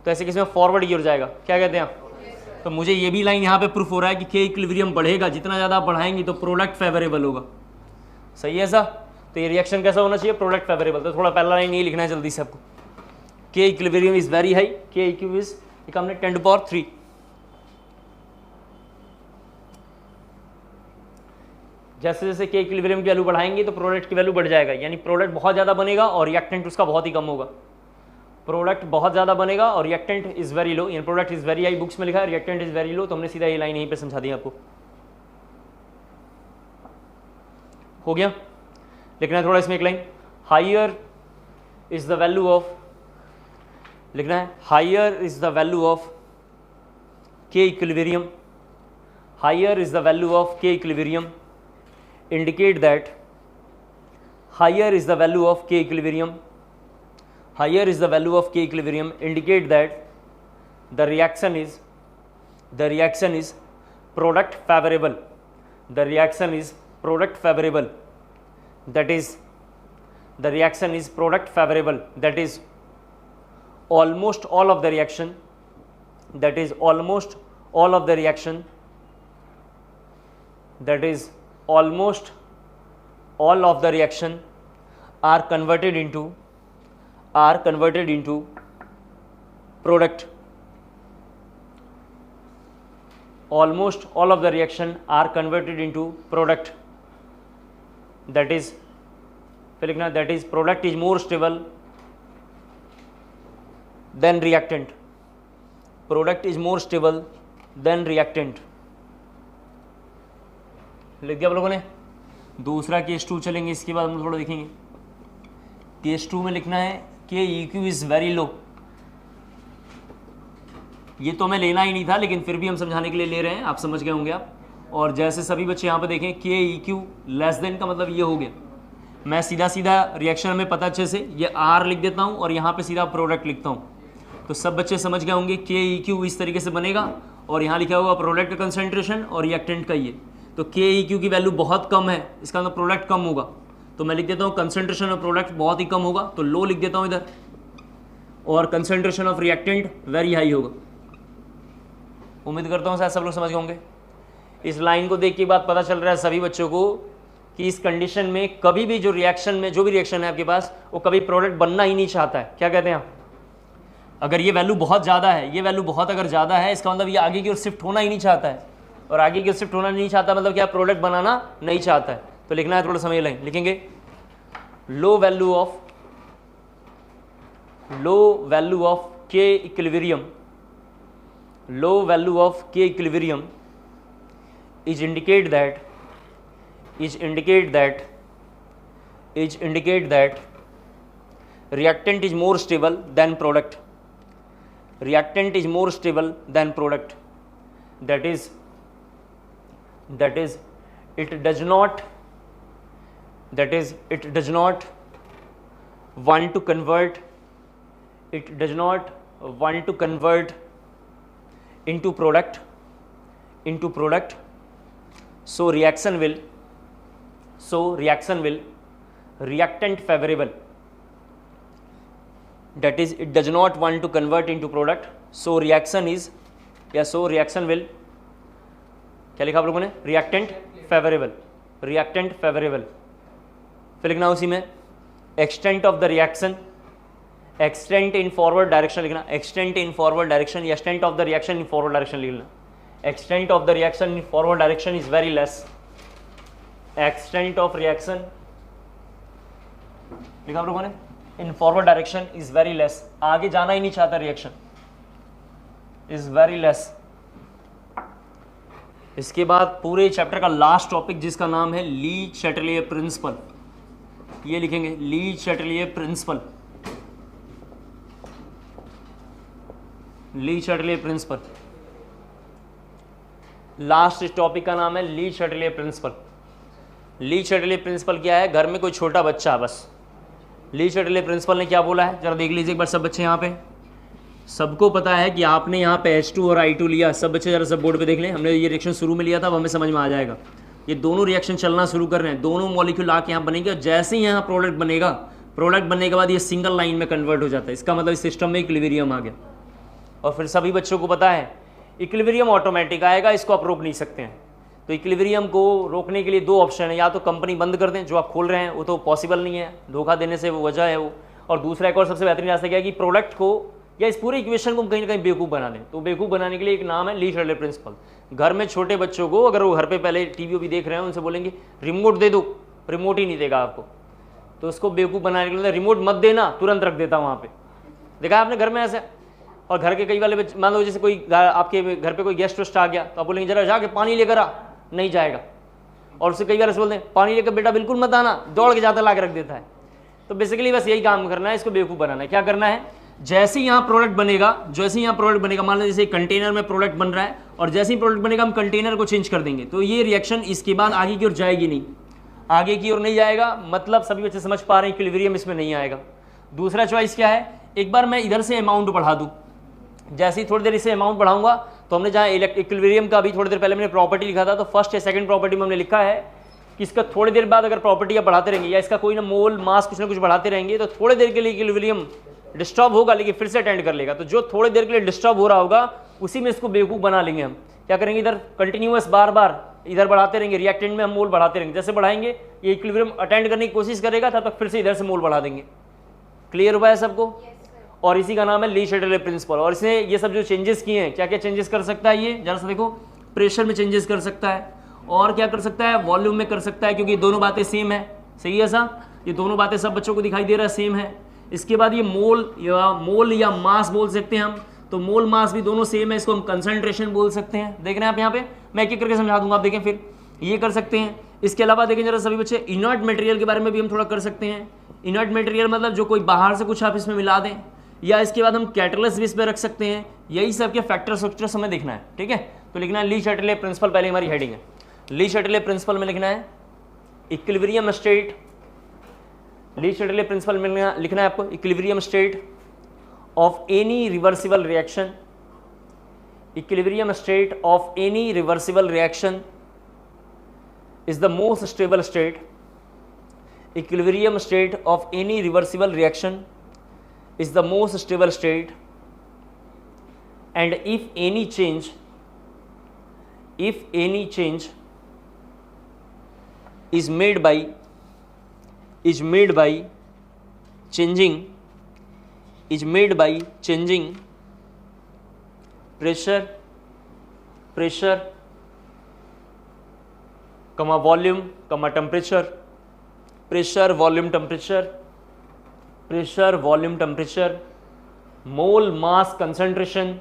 तो ऐसे किसी में फॉरवर्ड गिर जाएगा. क्या कहते हैं आप. तो मुझे ये भी लाइन यहाँ पे प्रूफ हो रहा है कि K इक्विलिब्रियम बढ़ेगा, जितना ज़्यादा आप बढ़ाएंगे तो प्रोडक्ट फेवरेबल होगा. सही है ऐसा. तो ये रिएक्शन कैसा होना चाहिए, प्रोडक्ट फेवरेबल. तो थोड़ा पहला लाइन ये लिखना है जल्दी से आपको, K equilibrium is very high, KEQ is हमने 10⁻³. जैसे जैसे K इक्विलिब्रियम की वैल्यू बढ़ाएंगे तो प्रोडक्ट की वैल्यू बढ़ जाएगा, यानी प्रोडक्ट बहुत ज़्यादा बनेगा और रिएक्टेंट उसका बहुत ही कम होगा. प्रोडक्ट बहुत ज़्यादा बनेगा और रिएक्टेंट इज़ वेरी लो, यानी product is very high, books में लिखा है रिएक्टेंट इज़ वेरी लो, तो हमने सीधा ये लाइन यहीं पे समझा दी आपको। हो गया। लिखना है थोड़ा इसमें एक line, higher is the value of, लिखना है higher is the value of K equilibrium, higher is the value of K equilibrium indicate that higher is the value of K equilibrium, higher is the value of K equilibrium indicate that the reaction is product favorable, the reaction is product favorable, that is the reaction is product favorable, that is almost all of the reaction, that is almost all of the reaction, that is almost all of the reaction are converted into product, almost all of the reaction are converted into product, that is फिर लिखना that is product is more stable than reactant, product is more stable than reactant। लिख दिया आप लोगों ने। दूसरा केस 2 चलेंगे, इसके बाद हम थोड़ा देखेंगे। केस 2 में लिखना है कि EQ इज़ वेरी लो। ये तो हमें लेना ही नहीं था, लेकिन फिर भी हम समझाने के लिए ले रहे हैं, आप समझ गए होंगे आप। और जैसे सभी बच्चे यहाँ पे देखें के EQ लेस देन का मतलब ये हो गया, मैं सीधा सीधा रिएक्शन में पता अच्छे से ये R लिख देता हूँ और यहाँ पे सीधा प्रोडक्ट लिखता हूँ, तो सब बच्चे समझ गए होंगे के EQ इस तरीके से बनेगा। और यहाँ लिखा हुआ प्रोडक्ट का कंसेंट्रेशन और रिएक्टेंट का ये, तो के EQ की वैल्यू बहुत कम है, इसका मतलब प्रोडक्ट कम होगा, तो मैं लिख देता हूँ कंसेंट्रेशन ऑफ प्रोडक्ट बहुत ही कम होगा, तो लो लिख देता हूँ इधर, और concentration of reactant very high होगा। उम्मीद करता हूँ शायद सब लोग समझ गए होंगे। इस लाइन को देख के बात पता चल रहा है सभी बच्चों को कि इस कंडीशन में कभी भी जो रिएक्शन में जो भी रिएक्शन है आपके पास, वो कभी प्रोडक्ट बनना ही नहीं चाहता है। क्या कहते हैं आप? अगर ये वैल्यू बहुत ज़्यादा है, ये वैल्यू बहुत अगर ज़्यादा है, इसका मतलब ये आगे की ओर शिफ्ट होना ही नहीं चाहता है, और आगे की ओर शिफ्ट होना नहीं चाहता मतलब क्या, प्रोडक्ट बनाना नहीं चाहता है। तो लिखना है, थोड़ा समझ लें, लिखेंगे low value of K equilibrium, low value of K equilibrium is indicate that reactant is more stable than product, reactant is more stable than product, that is it does not want to convert into product, so reaction will reactant favorable, that is it does not want to convert into product, so reaction will, क्या लिखा आप लोगों ने, रिएक्टेंट फेवरेबल, फिर लिखना उसी में extent of the reaction, extent in forward direction लिखना, एक्सटेंट इन फॉरवर्ड डायरेक्शन या extent of the reaction in forward direction लिखना। Extent of the reaction in forward direction is very less, extent of reaction लिखा आप लोगों ने in forward direction is very less, आगे जाना ही नहीं चाहता रिएक्शन, इज वेरी लेस। इसके बाद पूरे चैप्टर का लास्ट टॉपिक जिसका नाम है ली चैटलियर प्रिंसिपल, ये लिखेंगे ली चैटलियर प्रिंसिपल, ली चैटलियर प्रिंसिपल। लास्ट इस टॉपिक का नाम है ली चैटलियर प्रिंसिपल। ली चैटलियर प्रिंसिपल क्या है? घर में कोई छोटा बच्चा है बस, ली चैटलियर प्रिंसिपल ने क्या बोला है जरा देख लीजिए एक बार सब बच्चे। यहाँ पे सबको पता है कि आपने यहाँ पे H2 और I2 लिया, सब बच्चे जरा सब बोर्ड पे देख लें। हमने ये रिएक्शन शुरू में लिया था, अब हमें समझ में आ जाएगा। ये दोनों रिएक्शन चलना शुरू कर रहे हैं, दोनों मॉलिक्यूल आके यहाँ बनेंगे, और जैसे ही यहाँ प्रोडक्ट बनेगा, प्रोडक्ट बनने के बाद ये सिंगल लाइन में कन्वर्ट हो जाता है। इसका मतलब इस सिस्टम में इक्विलिब्रियम आ गया। और फिर सभी बच्चों को पता है इक्विलिब्रियम ऑटोमेटिक आएगा, इसको आप रोक नहीं सकते हैं। तो इक्विलिब्रियम को रोकने के लिए दो ऑप्शन है, या तो कंपनी बंद कर दें, जो आप खोल रहे हैं वो तो पॉसिबल नहीं है, धोखा देने से वो वजह है वो। और दूसरा एक और सबसे बेहतरीन रास्ता क्या है कि प्रोडक्ट को या इस पूरे इक्वेशन को कहीं ना कहीं बेवकूफ़ बना दें। तो बेवकूफ़ बनाने के लिए एक नाम है ली चैटलियर प्रिंसिपल। घर में छोटे बच्चों को, अगर वो घर पे पहले टीवी भी देख रहे हैं, उनसे बोलेंगे रिमोट दे दो, रिमोट ही नहीं देगा आपको। तो उसको बेवकूफ़ बनाने के लिए रिमोट मत देना, तुरंत रख देता वहाँ पे। देखा आपने घर में ऐसे, और घर के कई वाले बच्चे, मान लो जैसे कोई आपके घर पे कोई गेस्ट वेस्ट आ गया तो आप बोलेंगे जरा जाके पानी लेकर आ, नहीं जाएगा, और उससे कई बार ऐसे बोलते हैं पानी लेकर बेटा बिल्कुल मत आना, दौड़ के जाता ला के रख देता है। तो बेसिकली बस यही काम करना है, इसको बेवकूफ़ बनाना है। क्या करना है, जैसे ही यहाँ प्रोडक्ट बनेगा, जैसे ही यहाँ प्रोडक्ट बनेगा, मान लो जैसे कंटेनर में प्रोडक्ट बन रहा है, और जैसे ही प्रोडक्ट बनेगा हम कंटेनर को चेंज कर देंगे, तो ये रिएक्शन इसके बाद आगे की ओर जाएगी नहीं, आगे की ओर नहीं जाएगा, मतलब सभी बच्चे समझ पा रहे हैं इक्विलिब्रियम इसमें नहीं आएगा। दूसरा चॉइस क्या है, एक बार मैं इधर से अमाउंट बढ़ा दूँ, जैसे ही थोड़ी देर इसे अमाउंट बढ़ाऊंगा तो हमने जहाँ इक्विलिब्रियम का भी थोड़ी देर पहले मैंने प्रॉपर्टी लिखा था, तो फर्स्ट या सेकंड प्रॉपर्टी में हमने लिखा है कि इसका थोड़ी देर बाद अगर प्रॉपर्टी आप बढ़ाते रहेंगे या इसका कोई ना मोल मास कुछ ना कुछ बढ़ाते रहेंगे तो थोड़ी देर के लिए इक्विलिब्रियम डिस्टर्ब होगा, लेकिन फिर से अटेंड कर लेगा। तो जो थोड़ी देर के लिए डिस्टर्ब हो रहा होगा उसी में इसको बेवकूफ़ बना लेंगे हम। क्या करेंगे, इधर कंटिन्यूअस बार बार इधर बढ़ाते रहेंगे, रिएक्टेंट में हम मोल बढ़ाते रहेंगे, जैसे बढ़ाएंगे ये इक्विलिब्रियम अटेंड करने की कोशिश करेगा, तब तक फिर से इधर से मोल बढ़ा देंगे। क्लियर हुआ है सबको? और इसी का नाम है ली शटले प्रिंसिपल। और इसने ये सब जो चेंजेस किए हैं, क्या क्या चेंजेस कर सकता है ये जरा सा देखो, प्रेशर में चेंजेस कर सकता है, और क्या कर सकता है, वॉल्यूम में कर सकता है, क्योंकि दोनों बातें सेम है। सही है सा, ये दोनों बातें सब बच्चों को दिखाई दे रहा है, सेम है। इसके बाद ये मोल या मास बोल सकते हैं हम, तो मोल मास भी दोनों सेम है, इसको हम कंसंट्रेशन बोल सकते हैं। देख रहे हैं आप यहाँ पे, मैं एक एक करके समझा दूंगा, आप देखें फिर ये कर सकते हैं। इसके अलावा देखें जरा सभी बच्चे, इनर्ट मटेरियल के बारे में भी हम थोड़ा कर सकते हैं। इनर्ट मटेरियल मतलब जो कोई बाहर से कुछ आप इसमें मिला दें, या इसके बाद हम कैटलिस्ट भी इस पर रख सकते हैं। यही सब के फैक्टर्स वैक्टर्स हमें देखना है, ठीक है। तो लिखना है ली शटले प्रिंसिपल, पहले हमारी हेडिंग है। ली शटले प्रिंसिपल में लिखना है इक्विलिब्रियम स्टेट, ली शटले प्रिंसिपल में लिखना है आपको equilibrium state of any reversible reaction, equilibrium state of any reversible reaction is the most stable state. Equilibrium state of any reversible reaction is the most stable state, and if any change is made by changing pressure comma volume comma temperature, pressure volume temperature, mole mass concentration,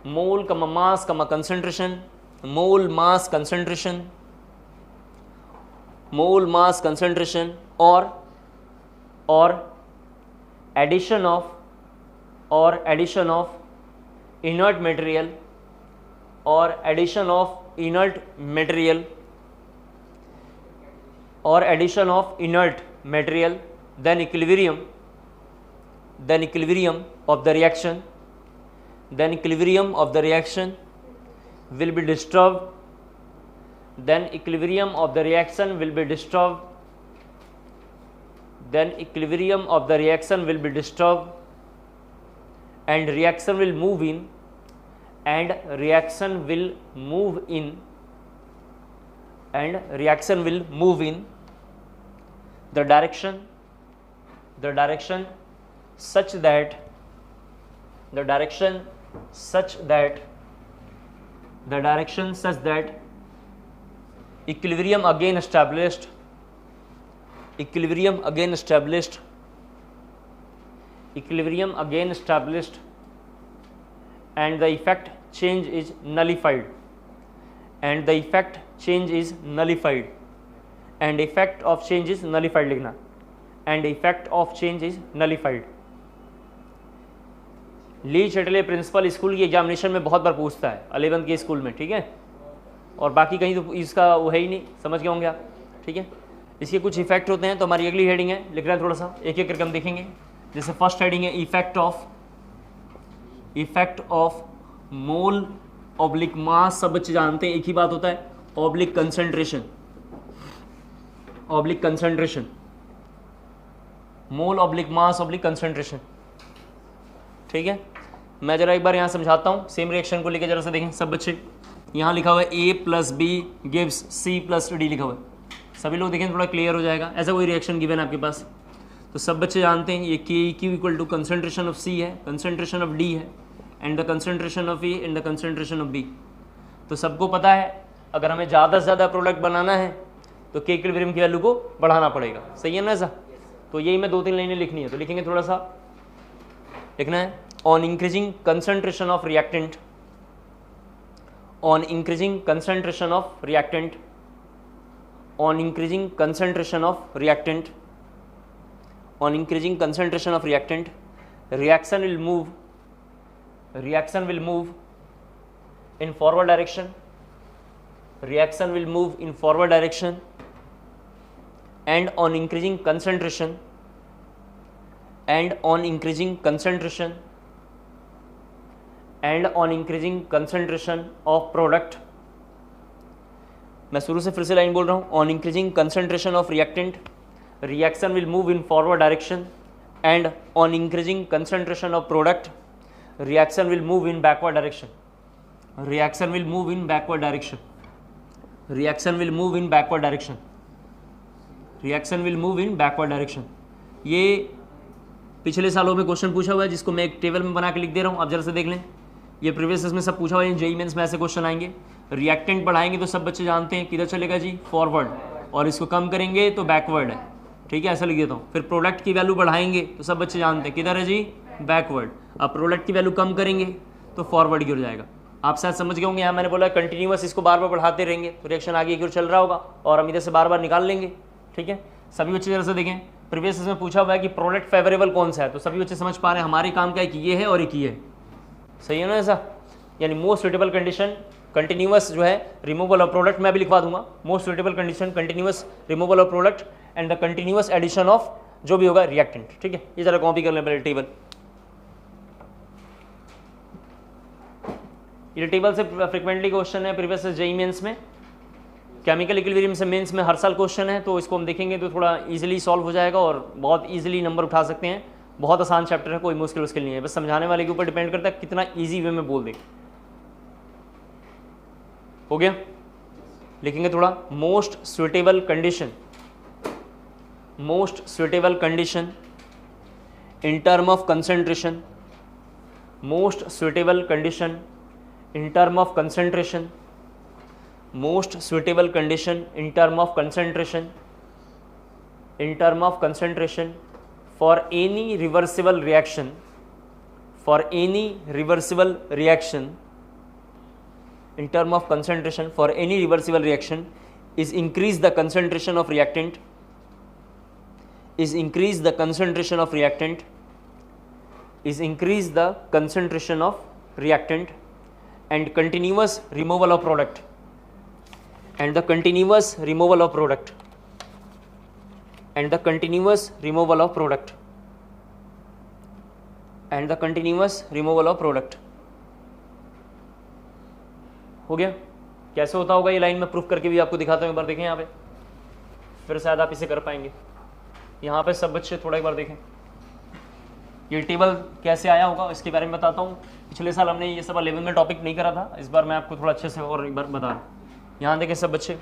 mole comma mass comma concentration, mole mass concentration, or addition of inert material, then equilibrium of the reaction will be disturbed, and reaction will move in the direction such that equilibrium again established, and the effect change is nullified, and effect of change is nullified लिखना, and effect of change is nullified। Le Chatelier principle school की एग्जामिनेशन में बहुत बार पूछता है 11th के स्कूल में, ठीक है, और बाकी कहीं तो इसका वो है ही नहीं, समझ गए होंगे आप, ठीक है। इसके कुछ इफेक्ट होते हैं, तो हमारी अगली हेडिंग है, लिख रहे हैं थोड़ा सा एक एक करके हम देखेंगे। जैसे फर्स्ट हेडिंग है इफेक्ट ऑफ मोल ऑब्लिक मास, सब बच्चे जानते हैं एक ही बात होता है, ऑब्लिक कंसंट्रेशन, मोल ऑब्लिक मास ऑब्लिक कंसंट्रेशन, ठीक है। मैं जरा एक बार यहाँ समझाता हूँ, सेम रिएक्शन को लेकर जरा से देखें सब बच्चे। यहाँ लिखा हुआ है A+B gives C+D लिखा हुआ है, सभी लोग देखें थोड़ा क्लियर हो जाएगा। ऐसा कोई रिएक्शन गिवन है आपके पास, तो सब बच्चे जानते हैं ये KEQ equal to concentration of C है, कंसंट्रेशन ऑफ D है, and the concentration of A and the concentration of B। तो सबको पता है अगर हमें ज़्यादा से ज़्यादा प्रोडक्ट बनाना है तो K इक्विलिब्रियम की वैल्यू को बढ़ाना पड़ेगा, सही है ना ऐसा। तो यही मैं 2-3 लाइनें लिखनी है, तो लिखेंगे थोड़ा सा लिखना है on increasing concentration of reactant, on increasing concentration of reactant, on increasing concentration of reactant, on increasing concentration of reactant, reaction will move in forward direction, reaction will move in forward direction, and on increasing concentration, and on increasing concentration, and on increasing concentration of product. मैं शुरू से फिर से लाइन बोल रहा हूँ, on increasing concentration of reactant, reaction will move in forward direction, and on increasing concentration of product, reaction will move in backward direction, reaction will move in backward direction, reaction will move in backward direction, reaction will move in backward direction. ये पिछले सालों में क्वेश्चन पूछा हुआ है जिसको मैं एक टेबल में बना के लिख दे रहा हूँ, आप जरा से देख लें. ये प्रीवियस में सब पूछा हुआ है, जेईई मेंस में ऐसे क्वेश्चन आएंगे. रिएक्टेंट बढ़ाएंगे तो सब बच्चे जानते हैं किधर चलेगा जी, फॉरवर्ड, और इसको कम करेंगे तो बैकवर्ड है. ठीक है, ऐसा लिख देता हूँ. फिर प्रोडक्ट की वैल्यू बढ़ाएंगे तो सब बच्चे जानते हैं किधर है जी, बैकवर्ड. अब प्रोडक्ट की वैल्यू कम करेंगे तो फॉरवर्ड की ओर जाएगा. आप शायद समझ गए होंगे, यहाँ मैंने बोला कंटिन्यूअस इसको बार बार बढ़ाते रहेंगे तो रिएक्शन आगे की ओर चल रहा होगा और हम इधर से बार बार निकाल लेंगे. ठीक है, सभी बच्चे जरा से देखें. प्रीवियस में पूछा हुआ है कि प्रोडक्ट फेवरेबल कौन सा है, तो सभी बच्चे समझ पा रहे हैं हमारे काम का एक ये है और एक ये है. सही है ना ऐसा, यानी मोस्ट सुटेबल कंडीशन कंटिन्यूअस जो है रिमूवल ऑफ प्रोडक्ट, मैं भी लिखवा दूंगा. Most suitable condition continuous removal of product and the continuous addition of जो भी होगा रिएक्टेंट. ठीक है, ये जरा कॉपी कर लें पहले टेबल. ये टेबल से फ्रिक्वेंटली क्वेश्चन है प्रीवियस जेईई मेंस में. केमिकल इक्विलिब्रियम से मेंस में हर साल क्वेश्चन है, तो इसको हम देखेंगे तो थोड़ा इजीली सॉल्व हो जाएगा और बहुत इजीली नंबर उठा सकते हैं. बहुत आसान चैप्टर है, कोई मुश्किल उसके नहीं है, बस समझाने वाले के ऊपर डिपेंड करता है कितना ईजी वे में बोल दें. हो गया, लिखेंगे थोड़ा. Most suitable condition, most suitable condition in term of concentration, most suitable condition in term of concentration, most suitable condition in term of concentration, in term of concentration for any reversible reaction, for any reversible reaction, in term of concentration for any reversible reaction is increase the concentration of reactant, is increase the concentration of reactant, is increase the concentration of reactant and continuous removal of product, and the continuous removal of product, and the continuous removal of product, and the continuous removal of product. हो गया. कैसे होता होगा ये लाइन में प्रूफ करके भी आपको दिखाता हूँ. एक बार देखें यहाँ पे, फिर शायद आप इसे कर पाएंगे. यहाँ पे सब बच्चे थोड़ा एक बार देखें ये टेबल कैसे आया होगा, इसके बारे में बताता हूँ. पिछले साल हमने ये सब 11 में टॉपिक नहीं करा था, इस बार मैं आपको थोड़ा अच्छे से और एक बार बता रहा हूँ. यहाँ देखें सब बच्चे,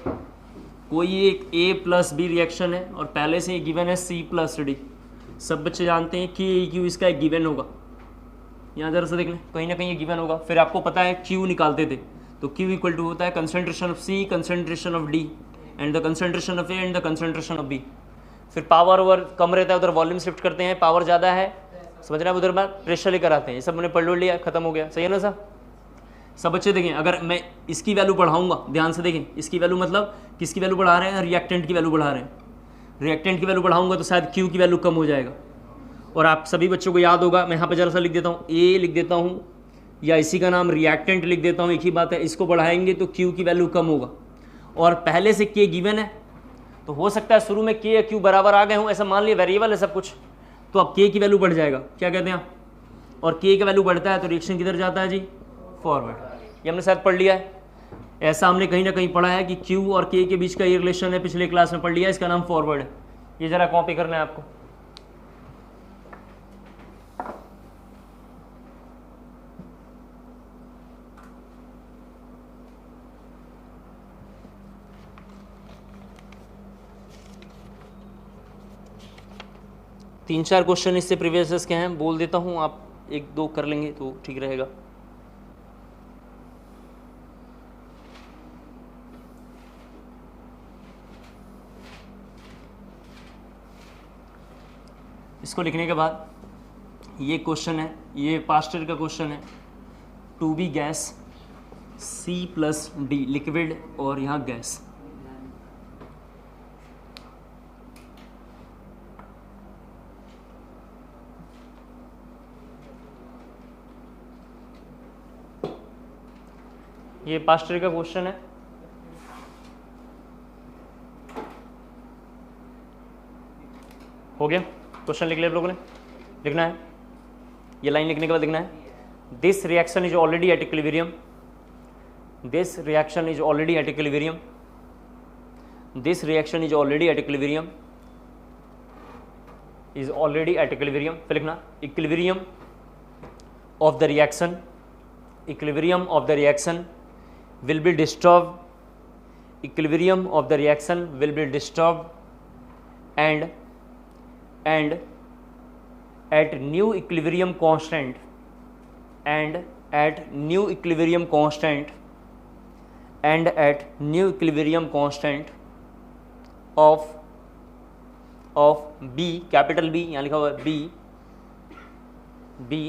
कोई एक A+B रिएक्शन है और पहले से गिवन है C+D. सब बच्चे जानते हैं कि Q इसका एक गिवन होगा. यहाँ जरा से देख लें, कहीं ना कहीं ये गिवन होगा. फिर आपको पता है Q निकालते थे, तो Q इक्वल टू होता है concentration of C, concentration of D and the concentration of A and the concentration of B. फिर पावर ओवर कम रहता है, उधर वॉल्यूम शिफ्ट करते हैं. पावर ज़्यादा है, समझ रहे हैं, उधर बार प्रेशर लेकर आते हैं. ये सब मैंने पढ़ लिया, खत्म हो गया. सही है ना सर. सब बच्चे देखें, अगर मैं इसकी वैल्यू बढ़ाऊंगा, ध्यान से देखें, इसकी वैल्यू मतलब किसकी वैल्यू बढ़ा रहे हैं, रिएक्टेंट की वैल्यू बढ़ा रहे हैं. रिएक्टेंट की वैल्यू बढ़ाऊंगा तो शायद Q की वैल्यू कम हो जाएगा. और आप सभी बच्चों को याद होगा, मैं यहाँ पर जरा सा लिख देता हूँ, A लिख देता हूँ या इसी का नाम रिएक्टेंट लिख देता हूँ, एक ही बात है. इसको बढ़ाएंगे तो Q की वैल्यू कम होगा और पहले से K गिवन है, तो हो सकता है शुरू में K या Q बराबर आ गए हों, ऐसा मान लिया, वेरिएबल है सब कुछ, तो अब K की वैल्यू बढ़ जाएगा. क्या कहते हैं आप, और K की वैल्यू बढ़ता है तो रिएक्शन किधर जाता है जी, फॉरवर्ड. ये हमने शायद पढ़ लिया है. ऐसा हमने कहीं ना कहीं पढ़ा है कि Q और K के बीच का ये रिलेशन है, पिछले क्लास में पढ़ लिया, इसका नाम फॉरवर्ड है. ये जरा कॉपी करना है आपको. तीन चार क्वेश्चन इससे प्रीवियस के हैं, बोल देता हूँ, आप एक दो कर लेंगे तो ठीक रहेगा. इसको लिखने के बाद ये क्वेश्चन है, ये पास्ट ईयर का क्वेश्चन है। Two B gas C+D liquid और यहाँ गैस। ये पास्ट ईयर का क्वेश्चन है। हो गया क्वेश्चन, लिख लिया आप लोगों ने? लिखना है, ये लाइन लिखने के बाद लिखना है this reaction is already at equilibrium, this reaction is already at equilibrium, this reaction is already at equilibrium, is already at equilibrium. फिर लिखना equilibrium of the reaction, equilibrium of the reaction will be disturbed, equilibrium of the reaction will be disturbed and at new equilibrium constant and at new equilibrium constant and at new equilibrium constant of B, capital B यहाँ लिखा हुआ है B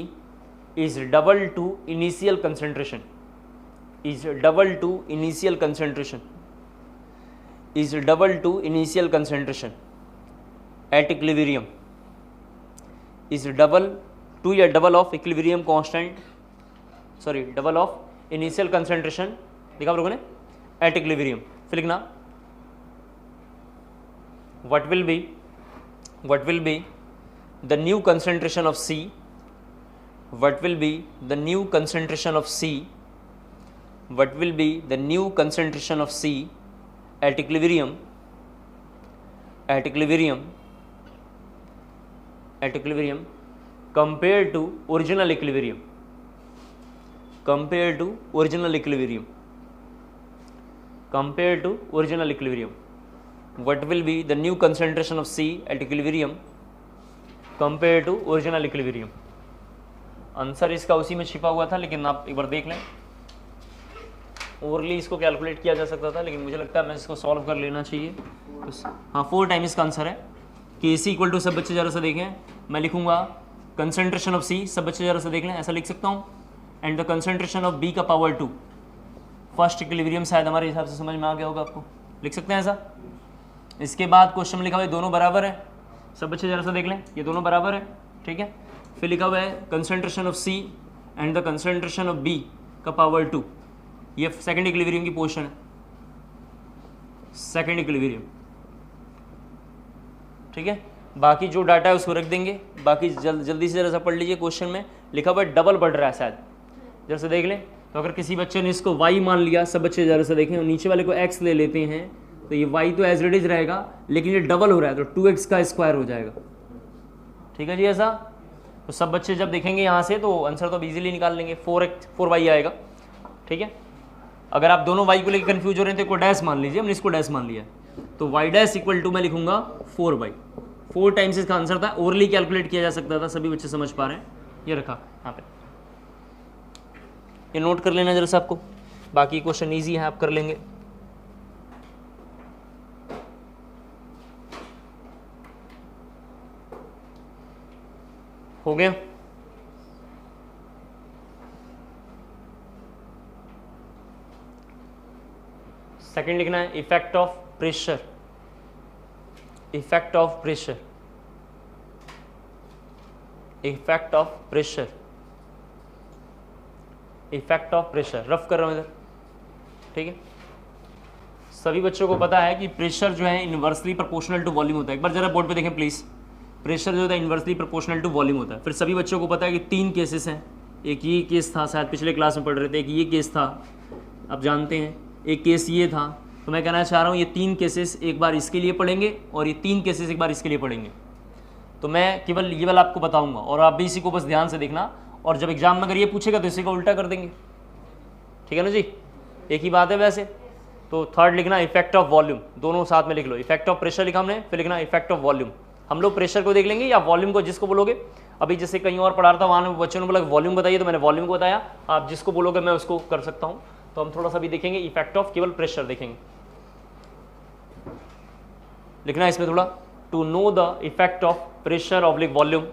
is double to initial concentration, is double to initial concentration, is double to initial concentration at equilibrium, is double to या double of equilibrium constant, sorry double of initial concentration लिखा आप लोगों ने at equilibrium। फिर लिखना what will be the new concentration of C, what will be the new concentration of C, what will be the new concentration of C at equilibrium, at equilibrium, at equilibrium compared to original equilibrium, compared to original equilibrium, compared to original equilibrium, what will be the new concentration of C at equilibrium compared to original equilibrium। Answer इसका उसी में छिपा हुआ था, लेकिन आप एक बार देख लें। ओवरली इसको कैलकुलेट किया जा सकता था, लेकिन मुझे लगता है मैं इसको सॉल्व कर लेना चाहिए। हाँ 4 टाइम इसका आंसर है। कि सी इक्वल टू, सब बच्चे ज़रा से देखें, मैं लिखूंगा कंसंट्रेशन ऑफ सी, सब बच्चे ज़रा से देख लें, ऐसा लिख सकता हूँ, and the concentration of B का पावर 2। फर्स्ट इक्विलिब्रियम शायद हमारे हिसाब से समझ में आ गया होगा आपको, लिख सकते हैं ऐसा। इसके बाद क्वेश्चन में लिखा हुआ है दोनों बराबर है, सब बच्चे ज़रा सा देख लें, ये दोनों बराबर है, ठीक है। फिर लिखा हुआ है concentration of C and the concentration of B का पावर 2, ये सेकंड इक्विलिब्रियम की पोजीशन है, सेकंड इक्विलिब्रियम, ठीक है। बाकी जो डाटा है उसको रख देंगे, बाकी जल्दी से जरा सा पढ़ लीजिए। क्वेश्चन में लिखा हुआ है डबल बढ़ रहा है शायद, जरा से देख लें। तो अगर किसी बच्चे ने इसको y मान लिया, सब बच्चे जरा से देखें, और नीचे वाले को x ले लेते हैं, तो ये y तो एज इट इज रहेगा, लेकिन ये डबल हो रहा है तो 2x का स्क्वायर हो जाएगा, ठीक है जी। ऐसा तो सब बच्चे जब देखेंगे यहाँ से तो आंसर तो इजीली निकाल लेंगे, 4y आएगा, ठीक है। अगर आप दोनों y को लेकर कंफ्यूज हो रहे हैं तो इसको डैश मान लीजिए, हमने इसको डैश मान लिया, तो y डैश इक्वल टू मैं लिखूंगा 4y, 4 टाइम्स इसका आंसर था। ओरली कैलकुलेट किया जा सकता था, सभी बच्चे समझ पा रहे हैं, ये रखा यहाँ पे, ये नोट कर लेना जरा सा आपको। बाकी क्वेश्चन इजी है, आप कर लेंगे। हो गया। सेकंड लिखना है effect of pressure, effect of pressure, effect of pressure, effect of pressure. Rough कर रहा हूं इधर, ठीक है। सभी बच्चों को पता है कि प्रेशर जो है इनवर्सली प्रोपोर्शनल टू वॉल्यूम होता है। एक बार जरा बोर्ड पे देखें प्लीज, प्रेशर जो होता है इनवर्सली प्रोपोर्शनल टू वॉल्यूम होता है। फिर सभी बच्चों को पता है कि 3 केसेस हैं, एक ये केस था, शायद पिछले क्लास में पढ़ रहे थे, एक ये केस था, आप जानते हैं, एक केस ये था। तो मैं कहना चाह रहा हूँ ये 3 केसेस एक बार इसके लिए पढ़ेंगे और ये 3 केसेस एक बार इसके लिए पढ़ेंगे। तो मैं केवल ये वाला आपको बताऊंगा और आप भी इसी को बस ध्यान से देखना, और जब एग्जाम में अगर ये पूछेगा तो इसी को उल्टा कर देंगे, ठीक है ना जी, एक ही बात है वैसे। तो थर्ड लिखना इफेक्ट ऑफ वॉल्यूम, दोनों साथ में लिख लो। इफेक्ट ऑफ प्रेशर लिखा हमने, फिर लिखना इफेक्ट ऑफ वॉल्यूम। हम लोग प्रेशर को देख लेंगे या वॉल्यूम को, जिसको बोलोगे। अभी जैसे कहीं और पढ़ा रहा था, वहाँ बच्चों ने बोला वॉल्यूम बताइए, तो मैंने वॉल्यूम को बताया, आप जिसको बोलोगे मैं उसको कर सकता हूँ। तो हम थोड़ा सा भी देखेंगे, इफेक्ट ऑफ केवल प्रेशर देखेंगे। लिखना है इसमें थोड़ा, to know the effect of pressure oblique volume,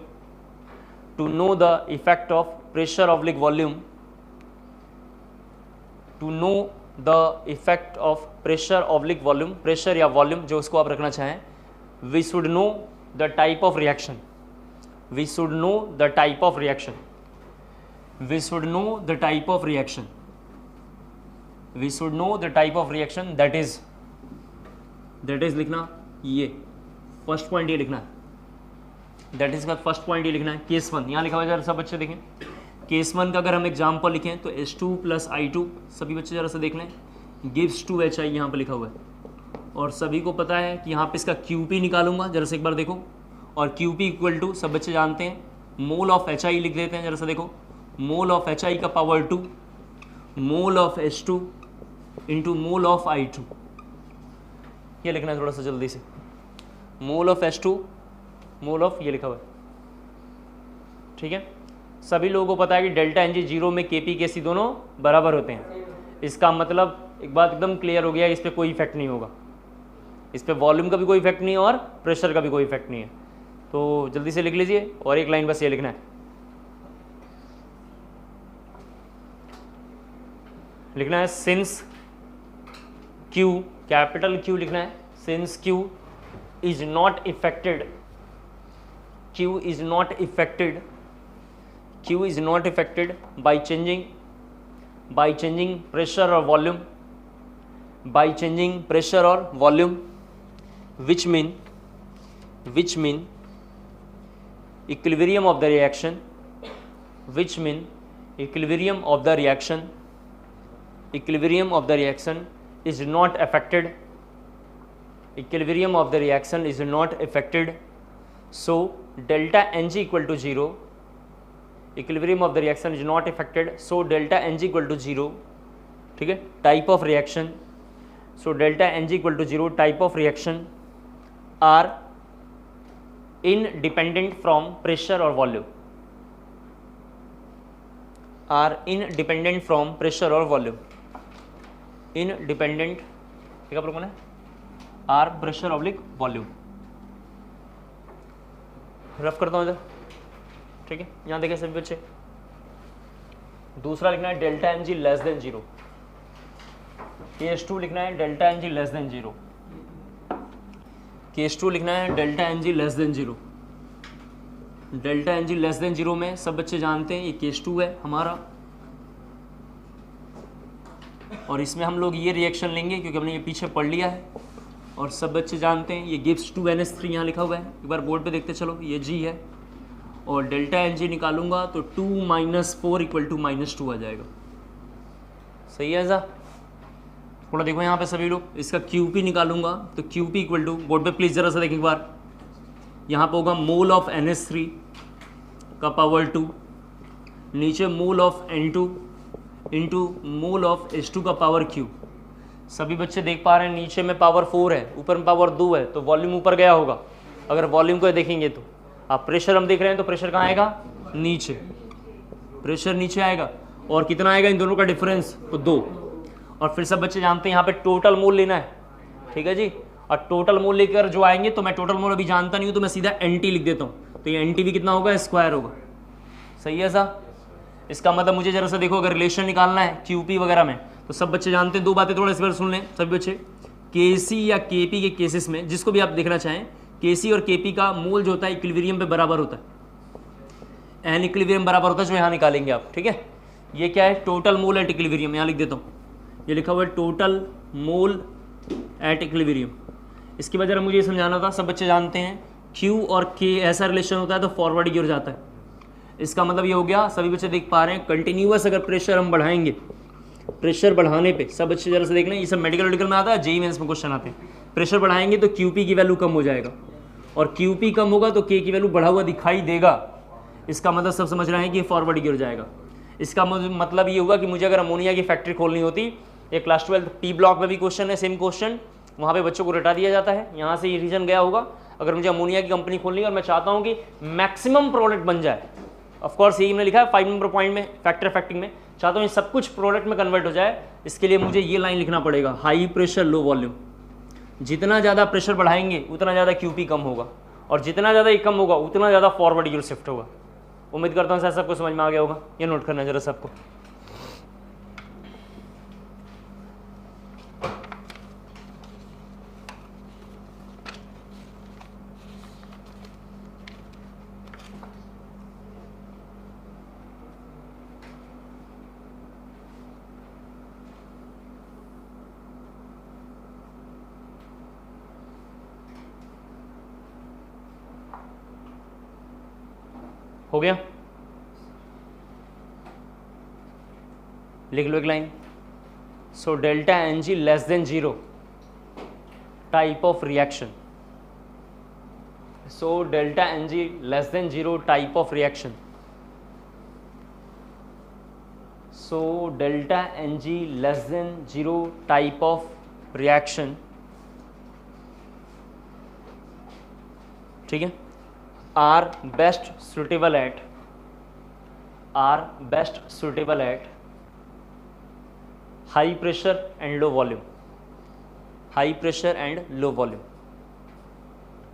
to know the effect of pressure oblique volume, to know the effect of pressure oblique volume, pressure या वॉल्यूम जो उसको आप रखना चाहें, we should know the type of reaction, we should know the type of reaction, we should know the type of reaction, we should know the type of reaction, that is लिखना ये फर्स्ट पॉइंट, ये लिखना है, दैट इज का फर्स्ट पॉइंट ये लिखना है। केस 1 यहाँ लिखा हुआ है, जरा सब बच्चे देखें। केस 1 का अगर हम एग्जाम्पल लिखें तो H2 + I2, सभी बच्चे जरा सा देख लें, गिव्स 2HI यहाँ पर लिखा हुआ है, और सभी को पता है कि यहाँ पे इसका QP निकालूंगा, जरा से एक बार देखो, और QP इक्वल टू सब बच्चे जानते हैं मोल ऑफ HI लिख देते हैं, जरा सा देखो, मोल ऑफ HI का power 2, mole of H2 into mole of I2, ये लिखना है थोड़ा सा जल्दी से, mole of H2 mole of ये लिखा हुआ है, ठीक है। सभी लोगों को पता है कि डेल्टा Ng 0 में Kp Kc दोनों बराबर होते हैं, इसका मतलब एक बात एकदम क्लियर हो गया, इस पर कोई इफेक्ट नहीं होगा, इस पर वॉल्यूम का भी कोई इफेक्ट नहीं है और प्रेशर का भी कोई इफेक्ट नहीं है। तो जल्दी से लिख लीजिए, और एक लाइन बस ये लिखना है, लिखना है सिंस Q, कैपिटल Q लिखना है, since Q is not affected, Q is not affected, Q is not affected by changing pressure or volume, by changing pressure or volume, which mean equilibrium of the reaction, which mean equilibrium of the reaction is not affected, equilibrium of the reaction is not affected, so delta Ng equal to 0, equilibrium of the reaction is not affected, so delta Ng equal to 0, ठीक है। Type of reaction, so delta Ng equal to 0, type of reaction are independent from pressure और volume, are independent from pressure और वॉल्यूम, इनडिपेंडेंट, ठीक है, कौन है, are pressure oblique volume. Rough करता हूँ इधर, ठीक है। यहाँ देखें सभी बच्चे, दूसरा लिखना है delta Ng less than 0, case 2 लिखना है delta Ng less than 0, case 2 लिखना है delta Ng less than 0, delta Ng less than 0 में सब बच्चे जानते हैं ये केस 2 है हमारा, और इसमें हम लोग ये रिएक्शन लेंगे क्योंकि हमने ये पीछे पढ़ लिया है, और सब बच्चे जानते हैं ये गिव्स 2NH3 यहाँ लिखा हुआ है, एक बार बोर्ड पे देखते चलो, ये G है, और डेल्टा Ng निकालूंगा तो 2 - 4 = -2 आ जाएगा, सही है ऐसा। थोड़ा देखो यहाँ पे सभी लोग, इसका QP निकालूंगा तो QP इक्वल टू, बोर्ड पे प्लीज़ ज़रा सा देखें एक बार, यहाँ पे होगा मोल ऑफ NH3 का पावर 2, नीचे mole of N2 into mole of H2 का पावर Q। सभी बच्चे देख पा रहे हैं नीचे में पावर 4 है, ऊपर में पावर 2 है, तो वॉल्यूम ऊपर गया होगा, अगर वॉल्यूम को देखेंगे तो। आप प्रेशर हम देख रहे हैं तो प्रेशर कहाँ आएगा, नीचे, प्रेशर नीचे आएगा, और कितना आएगा इन दोनों का डिफरेंस, तो 2। और फिर सब बच्चे जानते हैं यहाँ पे टोटल मोल लेना है, ठीक है जी, और टोटल मोल लेकर जो आएंगे, तो मैं टोटल मोल अभी जानता नहीं हूँ तो मैं सीधा NT लिख देता हूँ, तो ये NT भी कितना होगा, स्क्वायर होगा, सही है सा। इसका मतलब मुझे जरा सा देखो, अगर रिलेशन निकालना है QP वगैरह में, तो सब बच्चे जानते हैं, दो बातें थोड़ा इस बार सुन लें सभी बच्चे, KC या KP के केसेस में, जिसको भी आप देखना चाहें, KC और KP का मोल जो होता है इक्विलिब्रियम पे बराबर होता है, एन इक्विलिब्रियम बराबर होता है, जो यहाँ निकालेंगे आप, ठीक है। ये क्या है, टोटल मोल एट इक्विलिब्रियम, यहाँ लिख देता हूँ, ये लिखा हुआ है टोटल मोल एट इक्विलिब्रियम। इसके बाद जरा मुझे ये समझाना था, सब बच्चे जानते हैं Q और K ऐसा रिलेशन होता है तो फॉरवर्ड गिर जाता है, इसका मतलब ये हो गया, सभी बच्चे देख पा रहे हैं, कंटिन्यूअस अगर प्रेशर हम बढ़ाएंगे, प्रेशर बढ़ाने पे सब बच्चे जरा से देख लें, ये सब मेडिकल में आता है, JEE मेंस में क्वेश्चन आते हैं, प्रेशर बढ़ाएंगे तो QP की वैल्यू कम हो जाएगा, और QP कम होगा तो K की वैल्यू बढ़ा हुआ दिखाई देगा, इसका मतलब सब समझ रहे हैं कि ये फॉरवर्ड गिर जाएगा। इसका मतलब ये होगा कि मुझे अगर अमोनिया की फैक्ट्री खोलनी होती, एक क्लास 12 P ब्लॉक में भी क्वेश्चन है, सेम क्वेश्चन, वहाँ पे बच्चों को रटा दिया जाता है, यहाँ से ये रीजन गया होगा, अगर मुझे अमोनिया की कंपनी खोलनी है और मैं चाहता हूँ कि मैक्सिमम प्रोडक्ट बन जाए, ऑफकोर्स यही मैंने लिखा है 5 नंबर पॉइंट में, फैक्टर फैक्टिंग में, चाहता हूँ ये सब कुछ प्रोडक्ट में कन्वर्ट हो जाए, इसके लिए मुझे ये लाइन लिखना पड़ेगा, हाई प्रेशर लो वॉल्यूम। जितना ज़्यादा प्रेशर बढ़ाएंगे उतना ज़्यादा QP कम होगा, और जितना ज़्यादा ये कम होगा उतना ज़्यादा फॉरवर्ड गियर शिफ्ट होगा, उम्मीद करता हूँ शायद सबको समझ में आ गया होगा, ये नोट करना जरा सबको। हो गया, लिख लो एक line. So delta N G less than zero type of reaction, so delta N G less than zero type of reaction, so delta N G less than zero type of reaction, ठीक है, are best suitable at high pressure and low volume, high pressure and low volume,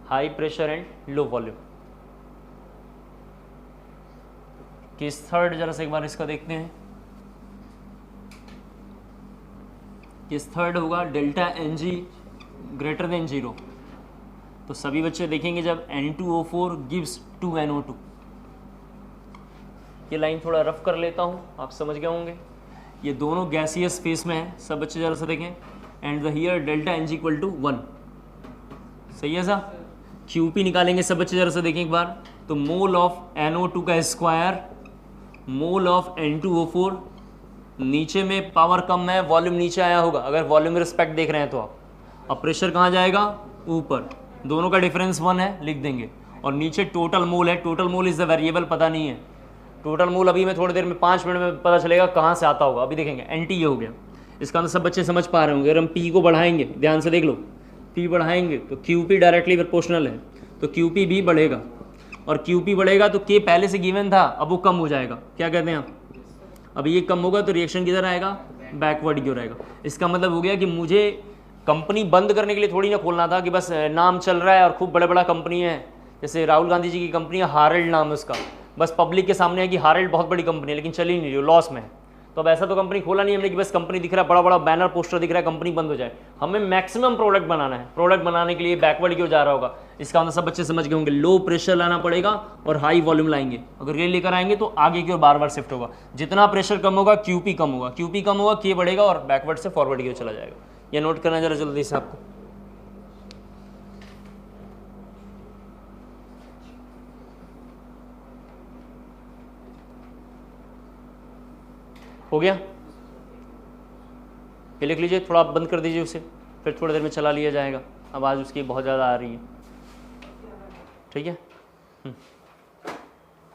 high pressure and low volume। Case third जरा से एक बार इसका देखते हैं। केस थर्ड होगा delta N G greater than zero, तो सभी बच्चे देखेंगे जब N2O4 गिव्स 2NO2। ये लाइन थोड़ा रफ कर लेता हूँ, आप समझ गए होंगे। ये दोनों गैसियस फेस में है, सब बच्चे जरा सा देखें। And the here delta N G equal to 1, सही है सा। QP निकालेंगे सब बच्चे जरा सा देखें एक बार, तो मोल ऑफ NO2 का स्क्वायर मोल ऑफ N2O4, नीचे में पावर कम है, वॉल्यूम नीचे आया होगा अगर वॉल्यूम में रिस्पेक्ट देख रहे हैं तो आप। अब प्रेशर कहाँ जाएगा, ऊपर, दोनों का डिफरेंस 1 है, लिख देंगे। और नीचे टोटल मोल है, total mole is the variable, पता नहीं है टोटल मोल, अभी मैं थोड़ी देर में 5 मिनट में पता चलेगा कहाँ से आता होगा, अभी देखेंगे। NT ये हो गया, इसका मतलब सब बच्चे समझ पा रहे होंगे। अगर हम P को बढ़ाएंगे, ध्यान से देख लो, P बढ़ाएंगे तो QP डायरेक्टली प्रोपोर्शनल है, तो QP भी बढ़ेगा, और QP बढ़ेगा तो K पहले से गिवन था, अब वो कम हो जाएगा। क्या कहते हैं आप, अब ये कम होगा तो रिएक्शन किधर आएगा, बैकवर्ड की ओर आएगा। इसका मतलब हो गया कि मुझे कंपनी बंद करने के लिए थोड़ी ना खोलना था कि बस नाम चल रहा है और खूब बड़े बड़ा कंपनी है, जैसे राहुल गांधी जी की कंपनी है हारेल्ड नाम है उसका, बस पब्लिक के सामने है कि हारेल्ड बहुत बड़ी कंपनी है लेकिन चल ही नहीं रही, लॉस में है। तो अब ऐसा तो कंपनी खोला नहीं हमने कि बस कंपनी दिख रहा है, बड़ा बड़ा बैनर पोस्टर दिख रहा है, कंपनी बंद हो जाए। हमें मैक्सिमम प्रोडक्ट बनाना है, प्रोडक्ट बनाने के लिए बैकवर्ड की ओर जा रहा होगा। इसका मतलब सब बच्चे समझ गए होंगे, लो प्रेशर लाना पड़ेगा और हाई वॉल्यूम लाएंगे। अगर ये लेकर आएंगे तो आगे की ओर बार बार शिफ्ट होगा। जितना प्रेशर कम होगा QP कम होगा, QP कम होगा K बढ़ेगा और बैकवर्ड से फॉरवर्ड की ओर चला जाएगा। ये नोट करना जरा जल्दी से आपको। हो गया, ये लिख लीजिए, थोड़ा आप बंद कर दीजिए उसे, फिर थोड़ी देर में चला लिया जाएगा, आवाज़ उसकी बहुत ज़्यादा आ रही है, ठीक है।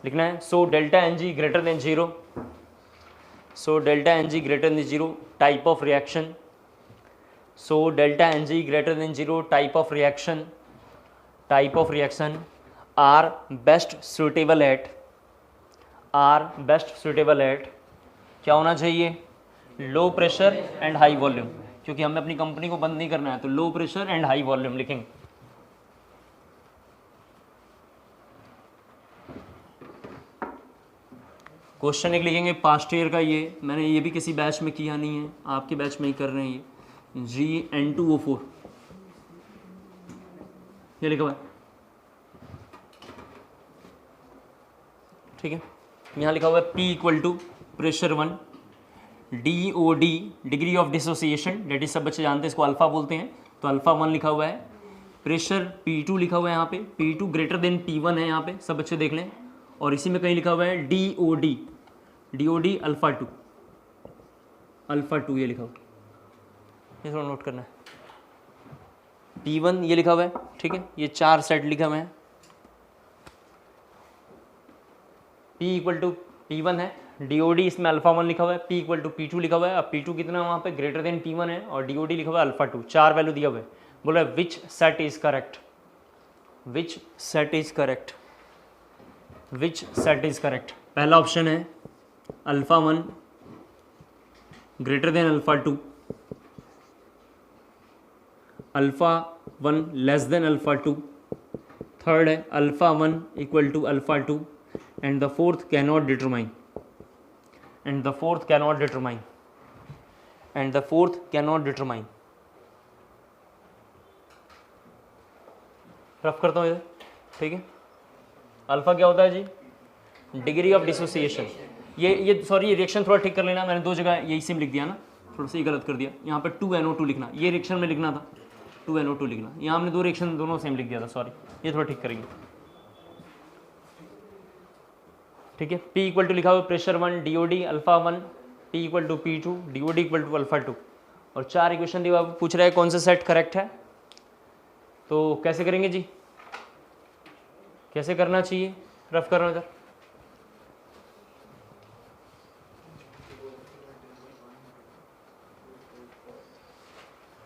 लिखना है, so delta N G greater than zero, so delta N G greater than zero type of reaction, so delta N G greater than zero type of reaction are best suitable at क्या होना चाहिए, low pressure and high volume, क्योंकि हमें अपनी कंपनी को बंद नहीं करना है, तो लो प्रेशर एंड हाई वॉल्यूम लिखेंगे। क्वेश्चन एक लिखेंगे पास्ट ईयर का, ये मैंने ये भी किसी बैच में किया नहीं है, आपके बैच में ही कर रहे हैं। ये Gn2O4 ये लिखा हुआ है, ठीक है। यहाँ लिखा हुआ है P equal to pressure 1, DOD degree of dissociation, that is सब बच्चे जानते हैं इसको अल्फा बोलते हैं, तो अल्फा 1 लिखा हुआ है। प्रेशर P2 लिखा हुआ है यहाँ पे, P2 ग्रेटर देन P1 है यहाँ पे, सब बच्चे देख लें। और इसी में कहीं लिखा हुआ है DOD अल्फा 2 ये लिखा हुआ है, ये थोड़ा नोट करना है। P1 ये लिखा हुआ है, ठीक है, ये 4 सेट लिखा हुआ है। P इक्वल टू P1 है, DOD इसमें अल्फा 1 लिखा हुआ है, P इक्वल टू P2 लिखा हुआ है। अब P2 कितना वहाँ पे ग्रेटर देन P1 है, और DOD लिखा हुआ है अल्फा 2, 4 वैल्यू दिया हुआ है। बोला which set is correct, which set is correct. पहला ऑप्शन है alpha 1 greater than alpha 2, alpha 1 less than alpha 2। Third है alpha 1 equal to alpha 2 and the fourth cannot determine, and the fourth cannot determine, and the fourth cannot determine. Rough करता हूँ इधर, ठीक है। अल्फा क्या होता है जी? Degree of dissociation. ये सॉरी, ये रिएक्शन थोड़ा ठीक कर लेना, मैंने दो जगह यही सेम लिख दिया ना, थोड़ा सा ये गलत कर दिया। यहाँ पे 2NO2 लिखना, ये रिएक्शन में लिखना था 2NO2 लिखना, यहाँ हमने दो रिएक्शन दोनों सेम लिख दिया था, सॉरी, ये थोड़ा ठीक करेंगे, ठीक है। P इक्वल टू लिखा हुआ pressure 1 DOD alpha 1, P equal to P2 DOD equal to alpha 2, और 4 इक्वेशन दिया, पूछ रहा है कौन सा सेट करेक्ट है। तो कैसे करेंगे जी, कैसे करना चाहिए, रफ करना इधर।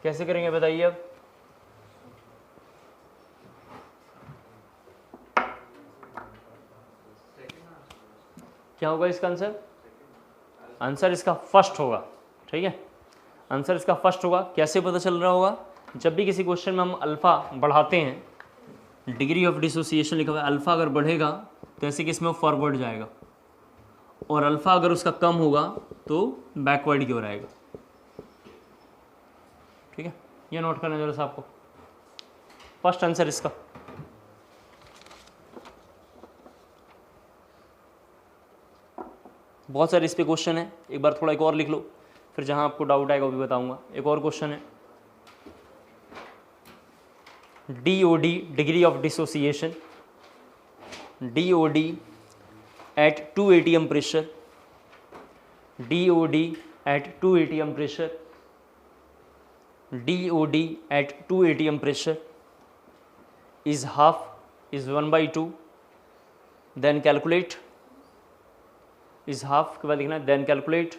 कैसे करेंगे बताइए अब। क्या होगा इसका आंसर? आंसर इसका फर्स्ट होगा, ठीक है, आंसर इसका फर्स्ट होगा। कैसे पता चल रहा होगा? जब भी किसी क्वेश्चन में हम अल्फा बढ़ाते हैं, डिग्री ऑफ डिसोसिएशन लिखा हुआ है, अल्फा अगर बढ़ेगा तो ऐसे केस में वो फॉरवर्ड जाएगा, और अल्फा अगर उसका कम होगा तो बैकवर्ड की ओर आएगा, ठीक है। ये नोट करना जरा सा आपको, फर्स्ट आंसर इसका। बहुत सारे इस पे क्वेश्चन है, एक बार थोड़ा एक और लिख लो, फिर जहां आपको डाउट आएगा वो भी बताऊंगा। एक और क्वेश्चन है, DOD degree of dissociation, DOD at 2 atm pressure, DOD at 2 atm pressure, DOD at 2 atm pressure is half, is 1/2, then calculate, is half के बाद लिखना है, then calculate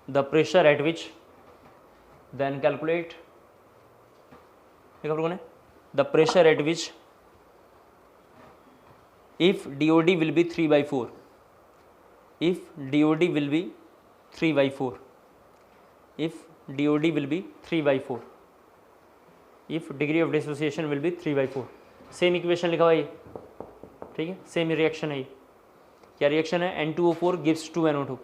the pressure at which, then calculate, देखा लोगों ने, the pressure at which if DOD will be 3/4, if DOD will be 3/4, if DOD will be 3/4, if degree of dissociation will be 3/4। Same equation लिखा हुआ है ये, ठीक है, सेम रिएक्शन है ये। क्या रिएक्शन है? N2O4 gives 2NO2,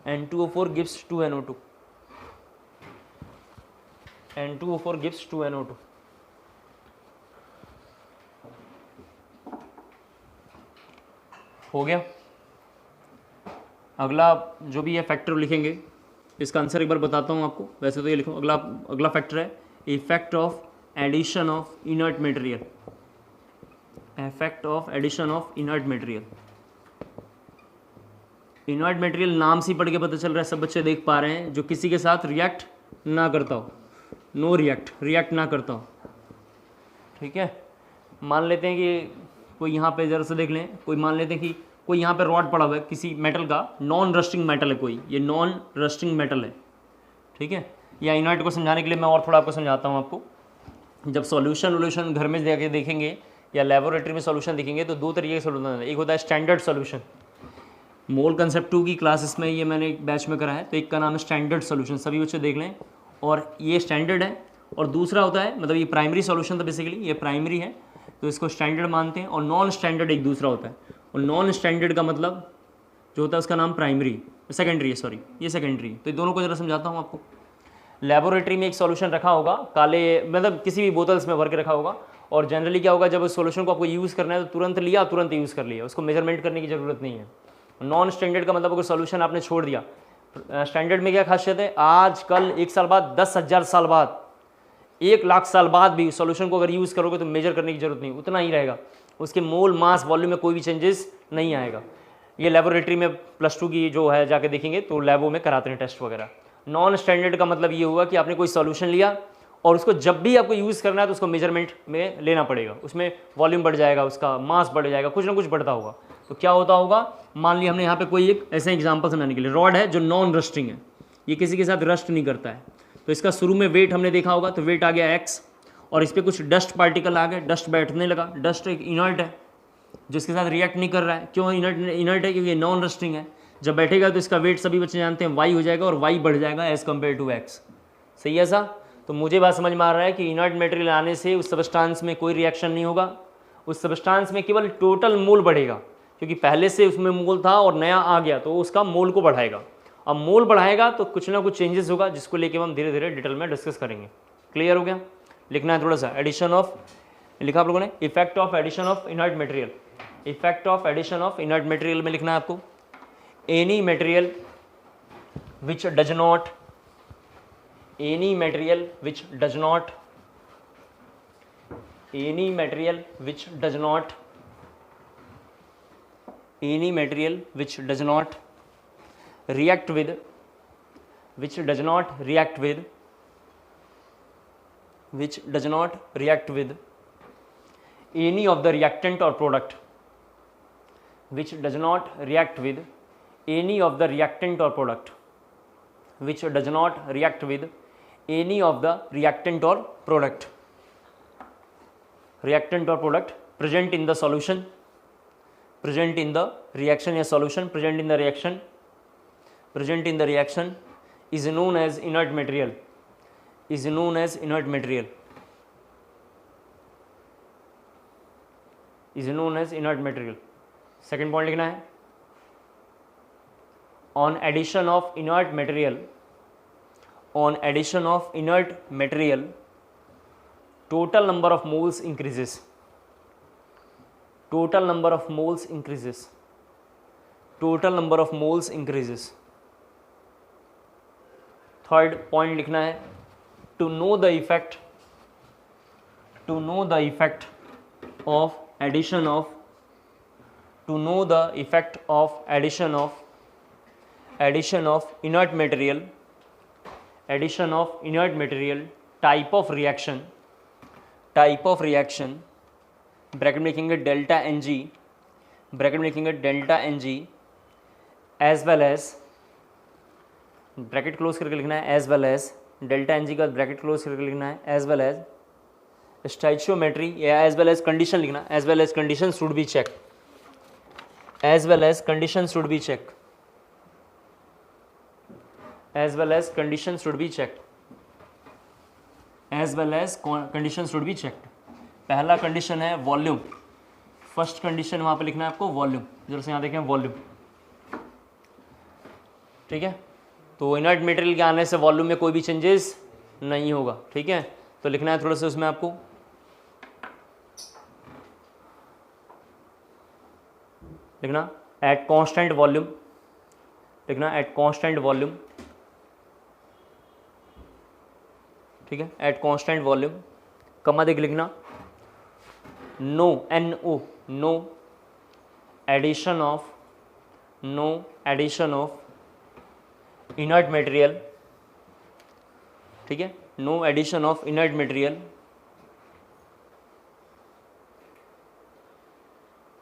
N2O4 gives 2NO2, N2O4 gives 2NO2। हो गया। अगला जो भी है फैक्टर लिखेंगे, इसका आंसर एक बार बताता हूँ आपको, वैसे तो ये लिखूँ। अगला फैक्टर है effect of addition of inert material, effect of addition of inert material. Inert material नाम से पढ़ के पता चल रहा है, सब बच्चे देख पा रहे हैं, जो किसी के साथ रिएक्ट ना करता हो, नो रिएक्ट ना करता हो, ठीक है। मान लेते हैं कि कोई यहाँ पे जरा से देख लें, कोई मान लेते हैं कि कोई यहाँ पे रॉड पड़ा हुआ है किसी मेटल का, नॉन रस्टिंग मेटल है कोई, ये नॉन रस्टिंग मेटल है, ठीक है। या इनर्ट को समझाने के लिए मैं और थोड़ा आपको समझाता हूँ। आपको जब सॉल्यूशन घर में जाके देखेंगे या लेबोरेटरी में सॉल्यूशन देखेंगे तो दो तरीके के सॉल्यूशन है। एक होता है स्टैंडर्ड सॉल्यूशन, मोल कंसेप्ट 2 की क्लासेस में ये मैंने एक बैच में करा है, तो एक का नाम है स्टैंडर्ड सॉल्यूशन, सभी बच्चे देख लें, और ये स्टैंडर्ड है। और दूसरा होता है, मतलब ये प्राइमरी सॉल्यूशन था बेसिकली, ये प्राइमरी है तो इसको स्टैंडर्ड मानते हैं, और नॉन स्टैंडर्ड एक दूसरा होता है। और नॉन स्टैंडर्ड का मतलब जो होता है उसका नाम सेकेंडरी है, सॉरी ये सेकेंडरी। तो दोनों को जरा समझाता हूँ आपको। लेबोरेटरी में एक सॉल्यूशन रखा होगा, काले मतलब किसी भी बोतल्स में भर के रखा होगा, और जनरली क्या होगा, जब उस सॉल्यूशन को आपको यूज़ करना है तो तुरंत लिया, तुरंत यूज़ कर लिया, उसको मेजरमेंट करने की ज़रूरत नहीं है। नॉन स्टैंडर्ड का मतलब अगर सॉल्यूशन आपने छोड़ दिया, स्टैंडर्ड में क्या खासियत है, आज कल 1 साल बाद, 10,000 साल बाद, 1,00,000 साल बाद भी सॉल्यूशन को अगर यूज़ करोगे तो मेजर करने की जरूरत नहीं, उतना ही रहेगा, उसके मोल मास वॉल्यूम में कोई भी चेंजेस नहीं आएगा। ये लेबोरेटरी में +2 की जो है जाके देखेंगे तो लैबों में कराते हैं टेस्ट वगैरह। नॉन स्टैंडर्ड का मतलब ये हुआ कि आपने कोई सॉल्यूशन लिया और उसको जब भी आपको यूज़ करना है तो उसको मेजरमेंट में लेना पड़ेगा, उसमें वॉल्यूम बढ़ जाएगा, उसका मास बढ़ जाएगा, कुछ ना कुछ बढ़ता होगा। तो क्या होता होगा, मान लिया हमने यहाँ पे कोई एक ऐसा एग्जांपल समझाने के लिए, रॉड है जो नॉन रस्टिंग है, ये किसी के साथ रस्ट नहीं करता है, तो इसका शुरू में वेट हमने देखा होगा, तो वेट आ गया x, और इस पर कुछ डस्ट पार्टिकल आ गए, डस्ट बैठने लगा। डस्ट एक इनर्ट है जिसके साथ रिएक्ट नहीं कर रहा है, क्यों इनर्ट है, क्योंकि ये नॉन रस्टिंग है। जब बैठेगा तो इसका वेट सभी बच्चे जानते हैं y हो जाएगा, और y बढ़ जाएगा एज़ कम्पेयर टू x। सही है ऐसा? तो मुझे बात समझ में आ रहा है कि इनर्ट मटेरियल आने से उस सबस्टांस में कोई रिएक्शन नहीं होगा, उस सब्सटेंस में केवल टोटल मोल बढ़ेगा, क्योंकि पहले से उसमें मोल था और नया आ गया तो उसका मोल को बढ़ाएगा। अब मोल बढ़ाएगा तो कुछ ना कुछ चेंजेस होगा, जिसको लेके हम धीरे धीरे डिटेल में डिस्कस करेंगे। क्लियर हो गया? लिखना है थोड़ा सा, एडिशन ऑफ, लिखा आप लोगों ने, effect of addition of inert material. Effect of addition of inert material में लिखना है आपको, any material which does not, any material which does not, any material which does not, any material which does not react with, which does not react with, which does not react with any of the reactant or product, which does not react with any of the reactant or product, which does not react with any of the reactant or product, reactant or product present in the solution, present in the reaction या solution present in the reaction, present in the reaction is known as inert material, is known as inert material, is known as inert material. Second point लिखना है, on addition of inert material, on addition of inert material total number of moles increases, total number of moles increases, total number of moles increases. Third point लिखना है, to know the effect, to know the effect of addition of, to know the effect of addition of, addition of inert material, addition of inert material, type of reaction, type of reaction, bracket में लिखेंगे डेल्टा एन जी, ब्रैकेट में लिखेंगे delta N G, as well as, bracket close करके लिखना है, as well as, delta N G का ब्रैकेट क्लोज करके लिखना है, एज वेल एज स्टोइचियोमेट्री या एज वेल एज कंडीशन लिखना, as well as condition should be check, as well as condition should be check, as well as conditions should be checked, as well as conditions should be checked. पहला कंडीशन है वॉल्यूम, फर्स्ट कंडीशन वहाँ पे लिखना है आपको वॉल्यूम, जरा से यहाँ देखें वॉल्यूम, ठीक है। तो इनर्ट मटेरियल के आने से वॉल्यूम में कोई भी चेंजेस नहीं होगा, ठीक है। तो लिखना है थोड़ा सा उसमें आपको, लिखना एट कांस्टेंट वॉल्यूम, लिखना एट कांस्टेंट वॉल्यूम, ठीक है, एट कांस्टेंट वॉल्यूम, कमा देख लिखना, no N O, no addition of, no addition of inert material, ठीक है, no addition of inert material,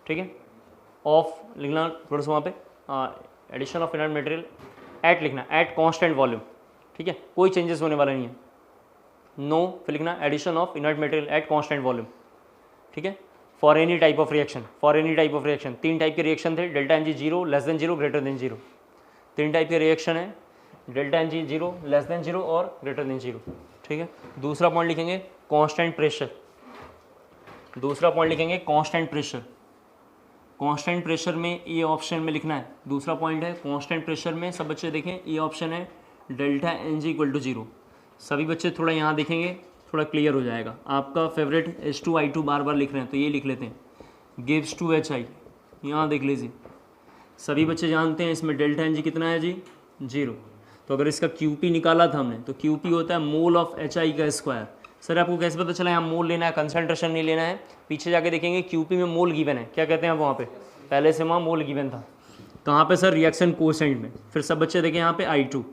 ठीक है, ऑफ लिखना थोड़ा सा वहाँ पे, addition of inert material at लिखना, एट कांस्टेंट वॉल्यूम, ठीक है, कोई चेंजेस होने वाला नहीं है। नो फिर लिखना addition of inert material at constant volume, ठीक है, for any type of reaction, for any type of reaction, तीन टाइप के रिएक्शन थे, delta N G zero, less than zero, greater than zero, तीन टाइप के रिएक्शन है, delta N G zero, less than zero और ग्रेटर देन जीरो, ठीक है। दूसरा पॉइंट लिखेंगे कांस्टेंट प्रेशर, दूसरा पॉइंट लिखेंगे कांस्टेंट प्रेशर, कांस्टेंट प्रेशर में ए ऑप्शन में लिखना है, दूसरा पॉइंट है कांस्टेंट प्रेशर में, सब बच्चे देखें ए ऑप्शन है delta N G equal to zero, सभी बच्चे थोड़ा यहाँ देखेंगे, थोड़ा क्लियर हो जाएगा। आपका फेवरेट H2I2 बार बार लिख रहे हैं तो ये लिख लेते हैं, गिव्स टू HI, यहाँ देख लीजिए, सभी बच्चे जानते हैं इसमें डेल्टा एन जी कितना है जी, जीरो। तो अगर इसका QP निकाला था हमने तो QP होता है मोल ऑफ HI का स्क्वायर। सर आपको कैसे पता चला यहाँ मोल लेना है, कंसंट्रेशन नहीं लेना है, पीछे जाके देखेंगे QP में मोल गिवन है, क्या कहते हैं आप वहाँ पे, पहले से वहाँ मोल गिवन था, कहाँ पे सर, रिएक्शन कोसेंट में। फिर सब बच्चे देखें यहाँ पे I2,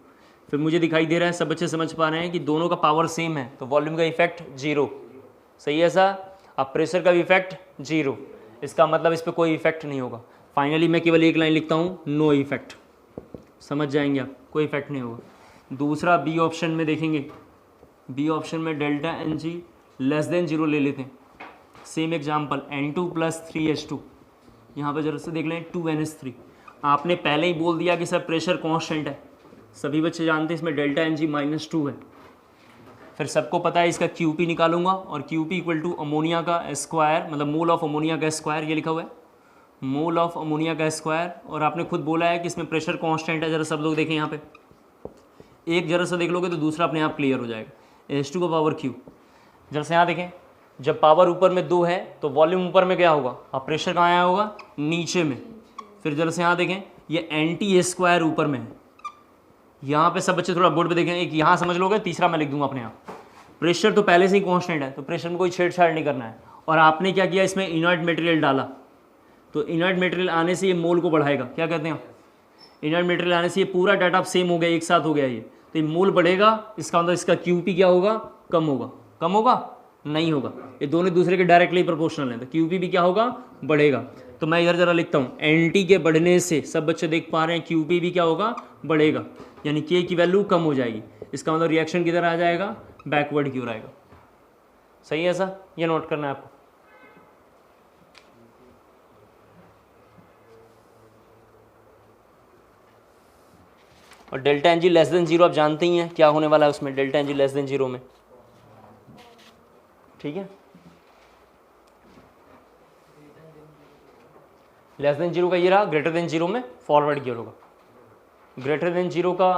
फिर मुझे दिखाई दे रहा है सब बच्चे समझ पा रहे हैं कि दोनों का पावर सेम है, तो वॉल्यूम का इफेक्ट जीरो, सही है सर। अब प्रेशर का भी इफेक्ट जीरो, इसका मतलब इस पर कोई इफेक्ट नहीं होगा। फाइनली मैं केवल एक लाइन लिखता हूँ, नो इफेक्ट, समझ जाएंगे आप, कोई इफेक्ट नहीं होगा। दूसरा बी ऑप्शन में देखेंगे, बी ऑप्शन में delta N G less than zero ले लेते हैं, सेम एग्जाम्पल N2 + 3H2, यहाँ पर जरा से देख लें 2NH3, आपने पहले ही बोल दिया कि सर प्रेशर कांस्टेंट है, सभी बच्चे जानते हैं इसमें डेल्टा एन जी -2 है, फिर सबको पता है इसका QP निकालूंगा, और QP इक्वल टू अमोनिया का स्क्वायर, मतलब मोल ऑफ अमोनिया का स्क्वायर, ये लिखा हुआ है मोल ऑफ अमोनिया का स्क्वायर। और आपने खुद बोला है कि इसमें प्रेशर कांस्टेंट है, जरा सब लोग देखें यहाँ पे, एक जरा सा देख लोगे तो दूसरा अपने आप क्लियर हो जाएगा। H2 का पावर Q, जरा से यहाँ देखें, जब पावर ऊपर में 2 है तो वॉल्यूम ऊपर में क्या होगा, अब प्रेशर कहाँ आया होगा, नीचे में। फिर जरा से यहाँ देखें, ये NT स्क्वायर ऊपर में है। यहाँ पे सब बच्चे थोड़ा बोर्ड पे देखें, एक यहाँ समझ लोगे, तीसरा मैं लिख दूंगा अपने आप। प्रेशर तो पहले से ही कांस्टेंट है, तो प्रेशर में कोई छेड़छाड़ नहीं करना है। और आपने क्या किया, इसमें इनर्ट मटेरियल डाला, तो इनर्ट मटेरियल आने से ये मोल को बढ़ाएगा, क्या कहते हैं, इनर्ट मटेरियल आने से ये पूरा डाटा सेम हो गया, एक साथ हो गया ये, तो ये मोल बढ़ेगा, इसका मतलब इसका QP क्या होगा, कम होगा। कम होगा, नहीं होगा, ये दोनों दूसरे के डायरेक्टली प्रोपोर्शनल हैं, तो QP भी क्या होगा, बढ़ेगा। तो मैं इधर जरा लिखता हूँ, NT के बढ़ने से, सब बच्चे देख पा रहे हैं, QP भी क्या होगा, बढ़ेगा, यानी K की वैल्यू कम हो जाएगी। इसका मतलब रिएक्शन किधर आ जाएगा, बैकवर्ड की ओर आएगा। सही है ऐसा, ये नोट करना है आपको। और डेल्टा एनजी लेस देन 0 आप जानते ही हैं क्या होने वाला है उसमें, डेल्टा एनजी लेस देन 0 में, ठीक है। लेस देन 0 का ये रहा, ग्रेटर देन 0 में फॉरवर्ड की ओर होगा। ग्रेटर देन 0 का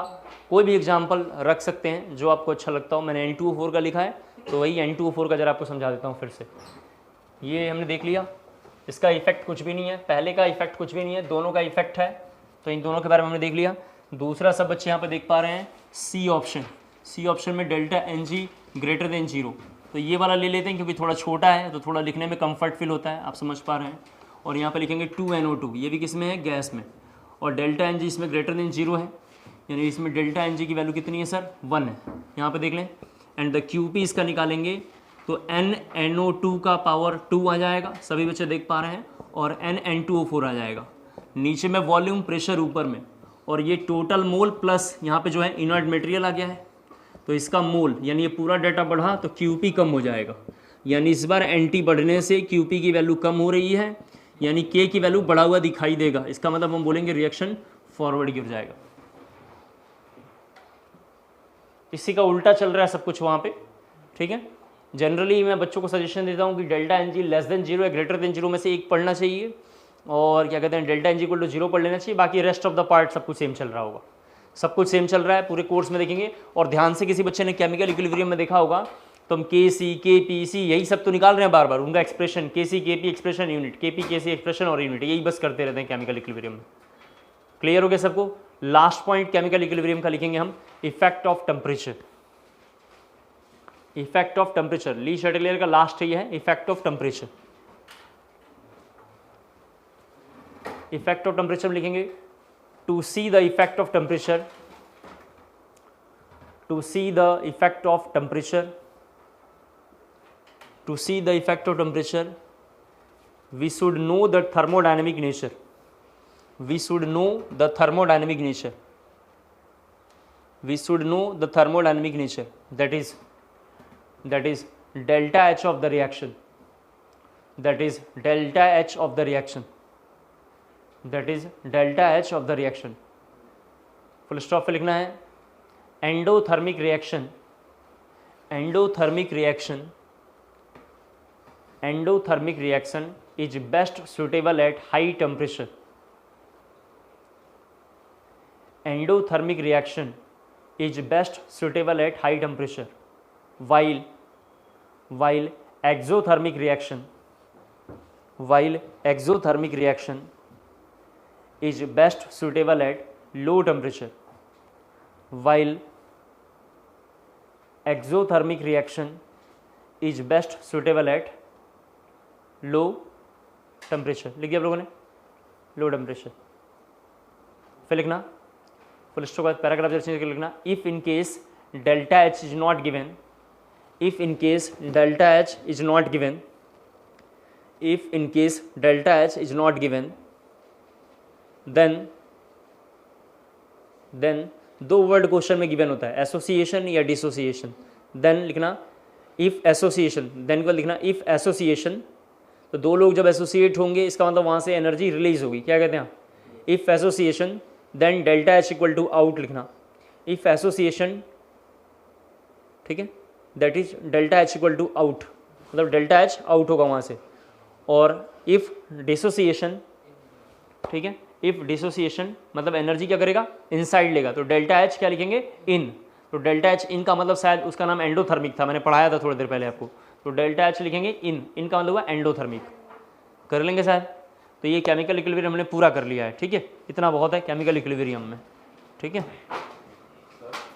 कोई भी एग्जाम्पल रख सकते हैं जो आपको अच्छा लगता हो। मैंने N2O4 का लिखा है, तो वही N2O4 का जरा आपको समझा देता हूँ फिर से। ये हमने देख लिया, इसका इफेक्ट कुछ भी नहीं है, पहले का इफेक्ट कुछ भी नहीं है, दोनों का इफेक्ट है, तो इन दोनों के बारे में हमने देख लिया। दूसरा सब बच्चे यहाँ पे देख पा रहे हैं सी ऑप्शन, सी ऑप्शन में डेल्टा एनजी ग्रेटर देन 0, तो ये वाला ले लेते हैं क्योंकि थोड़ा छोटा है, तो थोड़ा लिखने में कंफर्ट फील होता है, आप समझ पा रहे हैं। और यहाँ पे लिखेंगे 2NO2, ये भी किस में है, गैस में, और डेल्टा एनजी इसमें ग्रेटर देन 0 है, यानी इसमें डेल्टा एनजी की वैल्यू कितनी है सर, 1 है, यहाँ पे देख लें। एंड द QP इसका निकालेंगे तो NNO2 का पावर 2 आ जाएगा, सभी बच्चे देख पा रहे हैं, और NN2O4 आ जाएगा। नीचे में वॉल्यूम, प्रेशर ऊपर में, और ये टोटल मोल प्लस यहाँ पे जो है इनर्ट मटेरियल आ गया है, तो इसका मोल, यानी ये पूरा डाटा बढ़ा तो QP कम हो जाएगा, यानी इस बार NT बढ़ने से QP की वैल्यू कम हो रही है, यानी K की वैल्यू बढ़ा हुआ दिखाई देगा। इसका मतलब हम बोलेंगे रिएक्शन फॉरवर्ड की ओर जाएगा। इसी का उल्टा चल रहा है सब कुछ वहाँ पे, ठीक है। जनरली मैं बच्चों को सजेशन देता हूँ कि डेल्टा एनजी लेस देन 0 या ग्रेटर देन 0 में से एक पढ़ना चाहिए, और क्या कहते हैं डेल्टा एनजी इक्वल टू 0 पढ़ लेना चाहिए, बाकी रेस्ट ऑफ द पार्ट सब कुछ सेम चल रहा होगा, सब कुछ सेम चल रहा है पूरे कोर्स में देखेंगे। और ध्यान से किसी बच्चे ने केमिकल इक्विलिब्रियम में देखा होगा तो हम KC KPC यही सब तो निकाल रहे हैं बार बार, उनका expression KC KP expression unit, KP KC expression और यूनिट, यही बस करते रहते हैं केमिकल इक्विलिब्रियम में। क्लियर हो गया सबको। लास्ट पॉइंट केमिकल इक्विलिब्रियम का लिखेंगे हम, effect of temperature. Effect of temperature Le Chatelier का लास्ट है, ये है effect of temperature. Effect of temperature लिखेंगे, to see the effect of temperature, to see the effect of temperature, to see the effect of temperature we should know the thermodynamic nature, we should know the thermodynamic nature, we should know the thermodynamic nature, that is delta H of the reaction, that is delta H of the reaction, that is delta H of the reaction। Full stop पे लिखना है, endothermic reaction, endothermic reaction, endothermic reaction is best suitable at high temperature, endothermic reaction is best suitable at high temperature, while exothermic reaction, while exothermic reaction is best suitable at low temperature, while exothermic reaction is best suitable at low temperature. लिख दिया आप लोगों ने, लो टेम्परेचर। फिर लिखना फुल स्टॉप के बाद पैराग्राफ जैसे चेंज करके लिखना, if in case delta H is not given, if in case delta H is not given, if in case delta H is not given, then दो वर्ड क्वेश्चन में गिवन होता है, एसोसिएशन या डिसोसिएशन। देन लिखना इफ एसोसिएशन, देन को लिखना इफ एसोसिएशन, तो दो लोग जब एसोसिएट होंगे इसका मतलब वहाँ से एनर्जी रिलीज होगी, क्या कहते हैं, if association then delta H equal to out लिखना, इफ एसोसिएशन, ठीक है, that is delta H equal to out, मतलब डेल्टा एच आउट होगा वहाँ से। और इफ़ डिसोसिएशन, ठीक है, इफ़ डिसोसिएशन मतलब एनर्जी क्या करेगा, इनसाइड लेगा, तो डेल्टा एच क्या लिखेंगे, इन। तो डेल्टा एच इन का मतलब शायद उसका नाम एंडोथर्मिक था, मैंने पढ़ाया था थोड़ी देर पहले आपको। तो डेल्टा एच लिखेंगे इन का मतलब हुआ एंडोथर्मिक, कर लेंगे शायद। तो ये केमिकल इक्विलिब्रियम हमने पूरा कर लिया है, ठीक है, इतना बहुत है केमिकल इक्विलिब्रियम में, ठीक है।